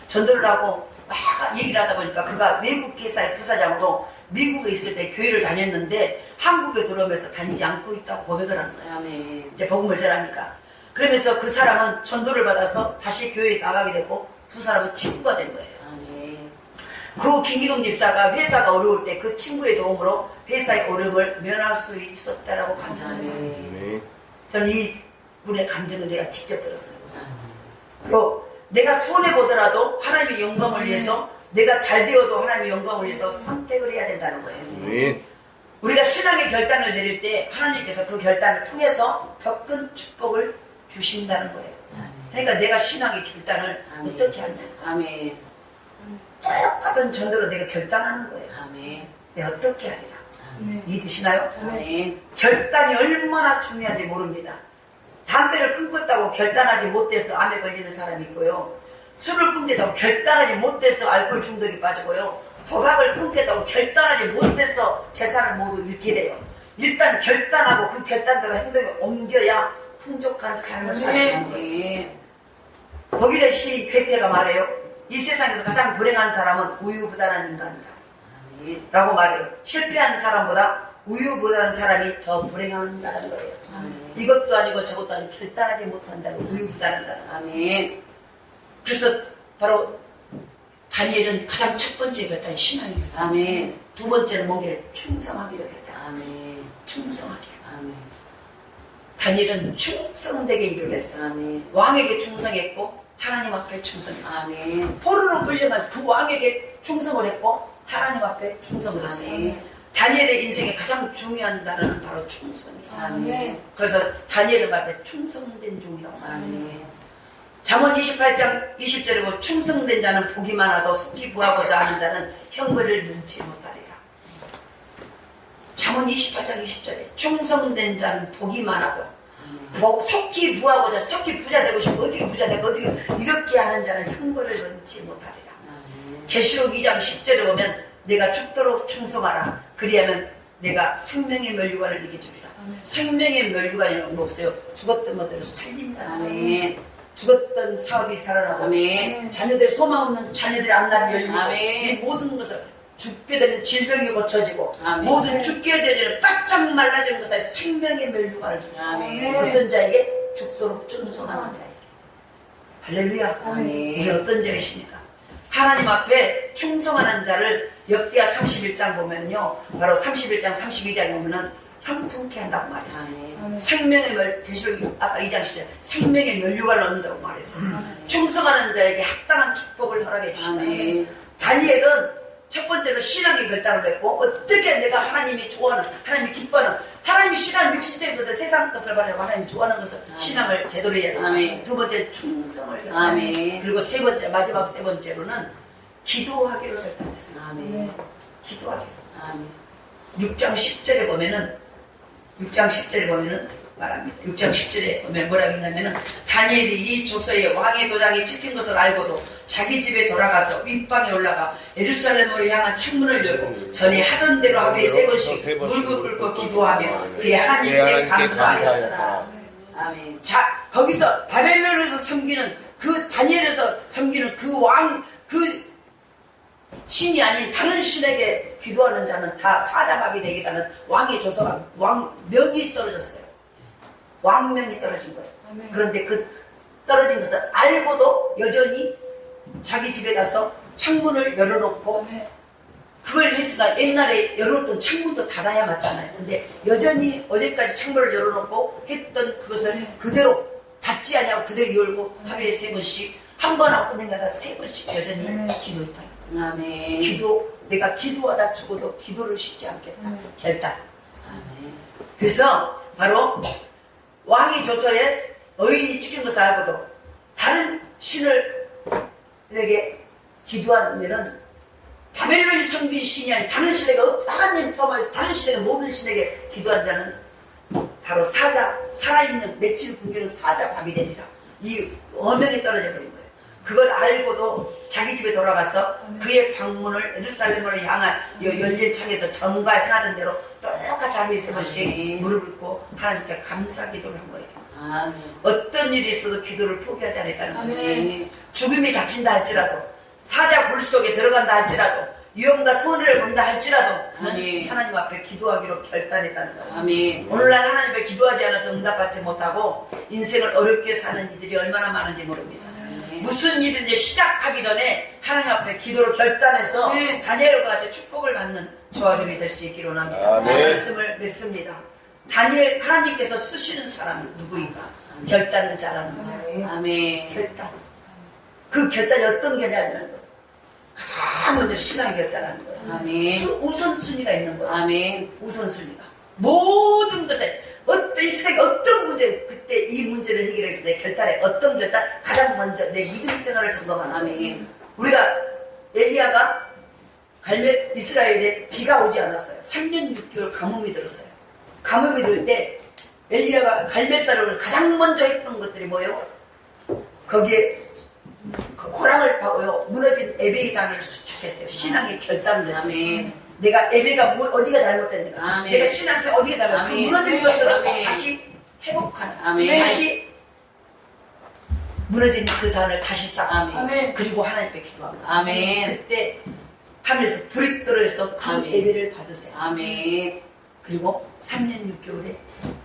전도를 하고 막 얘기를 하다 보니까 그가 외국 회사의 부사장으로 미국에 있을 때 교회를 다녔는데 한국에 들어오면서 다니지 않고 있다고 고백을 한 거예요. 아멘. 이제 복음을 전하니까. 그러면서 그 사람은 전도를 받아서 다시 교회에 나가게 되고 두 사람은 친구가 된 거예요. 아멘. 그 김기동 집사가 회사가 어려울 때 그 친구의 도움으로 회사의 어려움을 면할 수 있었다라고 감탄했어요. 아멘. 저는 이 분의 감정을 내가 직접 들었어요. 또 내가 손해보더라도 하나님의 영광을 위해서 내가 잘 되어도 하나님의 영광을 위해서 선택을 해야 된다는 거예요. 아멘. 우리가 신앙의 결단을 내릴 때 하나님께서 그 결단을 통해서 더 큰 축복을 주신다는 거예요. 그러니까 내가 신앙의 결단을 아멘. 어떻게 하냐. 아멘. 똑같은 전도로 내가 결단하는 거예요. 아멘. 내가 어떻게 하리라. 아멘. 믿으시나요? 아멘. 결단이 얼마나 중요한지 모릅니다. 담배를 끊겠다고 결단하지 못해서 암에 걸리는 사람이 있고요. 술을 끊겠다고 결단하지 못해서 알코올 중독이 빠지고요. 도박을 끊겠다고 결단하지 못해서 재산을 모두 잃게 돼요. 일단 결단하고 그 결단대로 행동에 옮겨야 풍족한 삶을 살 수 있는 거예요. 아멘. 독일의 시 괴테가 말해요. 이 세상에서 가장 불행한 사람은 우유부단한 인간이다. 아멘. 라고 말해요. 실패한 사람보다 우유부단한 사람이 더 불행한다는 거예요. 아멘. 이것도 아니고 저것도 아니고 결단하지 못한 자는 우유부단하다는 거예요. 아멘. 그래서 바로 다니엘은 가장 첫 번째 결단이 신앙이에요. 아멘. 두 번째는 뭐게 충성하기로 결단. 아멘. 충성하기로. 아멘. 다니엘은 충성되게 일을 했어요. 아멘. 왕에게 충성했고 하나님 앞에 충성했어요. 아멘. 포로로 끌려간 그 왕에게 충성을 했고 하나님 앞에 충성을 했어요. 아멘. 다니엘의 인생에 가장 중요한 단어는 바로 충성이에요. 아멘. 그래서 다니엘을 말해 충성된 종이라고 말해요. 아멘. 잠언 28장 20절에 보면 충성된 자는 복이 많아도 속히 구하고자 하는 자는 형벌을 능치 못하리라. 잠언 28장 20절에 충성된 자는 복이 많아도 속히 구하고자 속히 부자 되고 싶고 어떻게 부자 되고 어떻게 이렇게 하는 자는 형벌을 능치 못하리라. 계시록 2장 10절에 보면 내가 죽도록 충성하라. 그리하면 내가 생명의 멸류관을 이게 주리라. 생명의 멸류관이 없어요. 죽었던 것들을 살린다. 아멘. 죽었던 사업이 살아나고 아멘. 자녀들 소망 없는 자녀들의 앞날이 열리고 아멘. 이 모든 것을 죽게 되는 질병이 고쳐지고 아멘. 모든 죽게 되는 바짝 말라진 것에 생명의 멸류관을 주고 아멘. 어떤 자에게 죽도록 충성하는 자에게 할렐루야. 아멘. 우리 어떤 자이십니까? 하나님 앞에 충성하는 자를 역대하 31장 보면요 바로 31장 32장에 보면은 형통케 한다고 말했어요. 아멘. 생명의 계시록 아까 2장 10절 생명의 면류관을 얻는다고 말했어요. 충성하는 자에게 합당한 축복을 허락해 주신다. 아멘. 다니엘은 첫 번째로 신앙의 결단을 했고 어떻게 내가 하나님이 좋아하는 하나님이 기뻐하는 하나님이 싫어하는 육신적인 것을 세상 것을 바라고 하나님이 좋아하는 것을 신앙을 제대로 해야 된다. 아멘. 두 번째 충성을 결단. 아멘. 그리고 세 번째 마지막 세 번째로는 기도하기로 결단했어요. 아멘. 기도하기로. 아멘. 6장 10절에 보면은 말합니다. 6장 10절에 보면 뭐라고 했냐면은 다니엘이 이 조서에 왕의 도장이 찍힌 것을 알고도 자기 집에 돌아가서 윗방에 올라가 예루살렘으로 향한 창문을 열고 전에 하던 대로 하루에 세 번씩 무릎을 꿇고 기도하며 그의 하나님께 감사하였더라. 아멘. 자, 거기서 바벨론에서 섬기는 그 다니엘에서 섬기는 그 왕, 그 신이 아닌 다른 신에게 기도하는 자는 다 사자밥이 되겠다는 왕의 조서가 왕명이 떨어졌어요. 왕명이 떨어진 거예요. 그런데 그 떨어진 것을 알고도 여전히 자기 집에 가서 창문을 열어놓고 그걸 했으나 옛날에 열어놓던 창문도 닫아야 맞잖아요. 근데 여전히 어제까지 창문을 열어놓고 했던 그것을 그대로 닫지 않냐고 그대로 열고 하루에 세 번씩 한 번 안 끝낸 거다 세 번씩 여전히 기도했다. 아멘. 내가 기도하다 죽어도 기도를 쉽지 않겠다. 결단. 아멘. 그래서 바로 왕의 조서에 의인이 찍힌 것을 알고도 다른 신을에게 기도하면은 바벨론이 섬긴 신이 아닌 다른 신에게 하나님 포함해서 다른 신에게 모든 신에게 기도한 자는 바로 살아있는 맺힌 굶기는 사자 밥이 되리라. 이 어명이 떨어져 버린 거예요. 그걸 알고도 자기 집에 돌아가서 그의 방문을 예루살렘으로 향한 열린 창에서 전과 행하던 대로 똑같이 하루에 세 번씩 무릎을 꿇고 하나님께 감사 기도를 한 거예요. 아멘. 어떤 일이 있어도 기도를 포기하지 않았다는 거예요. 아멘. 죽음이 닥친다 할지라도 사자 굴 속에 들어간다 할지라도 위험과 손해를 본다 할지라도 아멘. 하나님 앞에 기도하기로 결단했다는 거예요. 아멘. 오늘날 하나님 앞에 기도하지 않아서 응답받지 못하고 인생을 어렵게 사는 이들이 얼마나 많은지 모릅니다. 무슨 일든지 시작하기 전에 하나님 앞에 기도로 결단해서 다니엘과 같이 축복을 받는 조합이 될 수 있기로 합니다. 아멘. 말씀을 맺습니다. 다니엘 하나님께서 쓰시는 사람은 누구인가? 결단을 잘하는 사람. 아멘. 결단. 그 결단이 어떤 결단이라는 거예요? 가장 먼저 신앙 결단하는 거예요. 아멘. 우선순위가 있는 거예요. 아멘. 우선순위가. 모든 것에 이 세상에 어떤 문제, 그때 이 문제를 해결했을 때 결단에 어떤 결단? 가장 먼저 내 믿음 생활을 점검하는 거예요. 아멘. 우리가 엘리야가 이스라엘에 비가 오지 않았어요. 3년 6개월 가뭄이 들었어요. 가뭄이 들 때 엘리야가 갈멜산으로 가장 먼저 했던 것들이 뭐예요? 거기에 그 고랑을 파고요 무너진 에베이 단을 수축했어요. 신앙의 결단을 했어요. 아멘. 내가 에베가 어디가 잘못됐는가? 아멘. 내가 신앙생 어디가 잘못됐는가? 그 아멘. 무너진 것들을 아멘. 다시 회복하는. 아멘. 다시 무너진 그 단을 다시 쌓고 아멘. 그리고 하나님께 기도합니다. 아멘. 그때 하늘에서 불이 떨어져서 그 아멘. 예배를 받으세요. 아멘. 그리고 3년 6개월에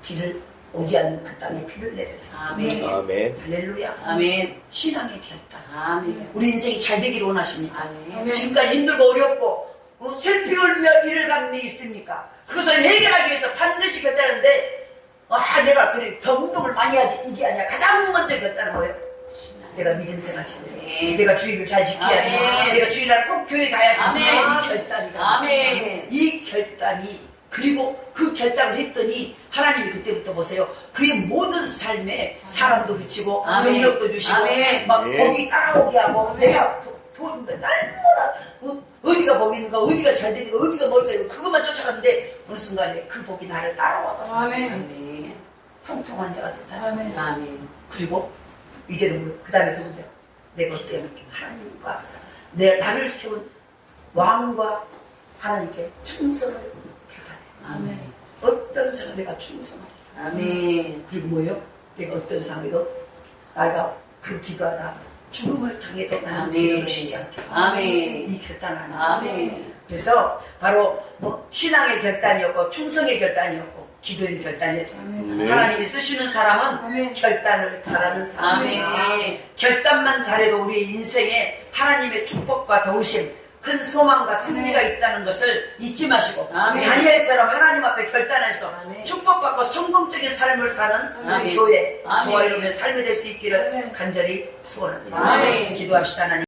비를 오지 않는 그 땅에 비를 내려서 아멘. 아멘. 할렐루야. 아멘. 신앙의 결단. 아멘. 우리 인생이 잘 되기를 원하십니까? 아멘. 지금까지 힘들고 어렵고 슬피 울며 이를 감이 있습니까? 그것을 해결하기 위해서 반드시 결단하는데 내가 그래 운동을 많이 하지 이게 아니라 가장 먼저 결단은 뭐예요? 내가 믿음 생활 제대로 해. 내가 주일을 잘 지켜야지. 아멘. 내가 주일날 꼭 교회 가야지. 아멘. 이 결단이다. 아멘. 이 결단이 그리고 그 결단을 했더니 하나님이 그때부터 보세요. 그의 모든 삶에 사람도 붙이고 아멘. 능력도 주시고 아멘. 막 아멘. 복이 따라오게 하고 내가 날마다 어디가 복이 있는가 어디가 잘 되는가 어디가 뭘까 그것만 쫓아갔는데 어느 순간에 그 복이 나를 따라와. 아멘. 형통한 자가 됐다. 아멘. 그리고 이제는 그 다음에 두 번째 내가 그때는 하나님과 나를 세운 왕과 하나님께 충성을 결단해. 아멘. 어떤 사람 내가 충성하리. 아멘. 그리고 뭐예요? 내가 어떤 사람이도 나가 그 기도하다 죽음을 당해도 나는 아멘. 기도를 쉬지 않게. 아멘. 이 결단을 하는 아멘. 그래서 바로 신앙의 결단이었고 충성의 결단이었고 기도의 결단이었다. 아멘. 하나님이 쓰시는 사람은 결단을 잘하는 사람이다. 아멘. 결단만 잘해도 우리의 인생에 하나님의 축복과 도우심 큰 소망과 승리가 있다는 것을 잊지 마시고 아멘. 다니엘처럼 하나님 앞에 결단해서 아멘. 축복받고 성공적인 삶을 사는 우리 아멘. 교회 아멘. 저와 여러분의 삶이 될 수 있기를 아멘. 간절히 소원합니다. 아멘. 기도합시다. 하나님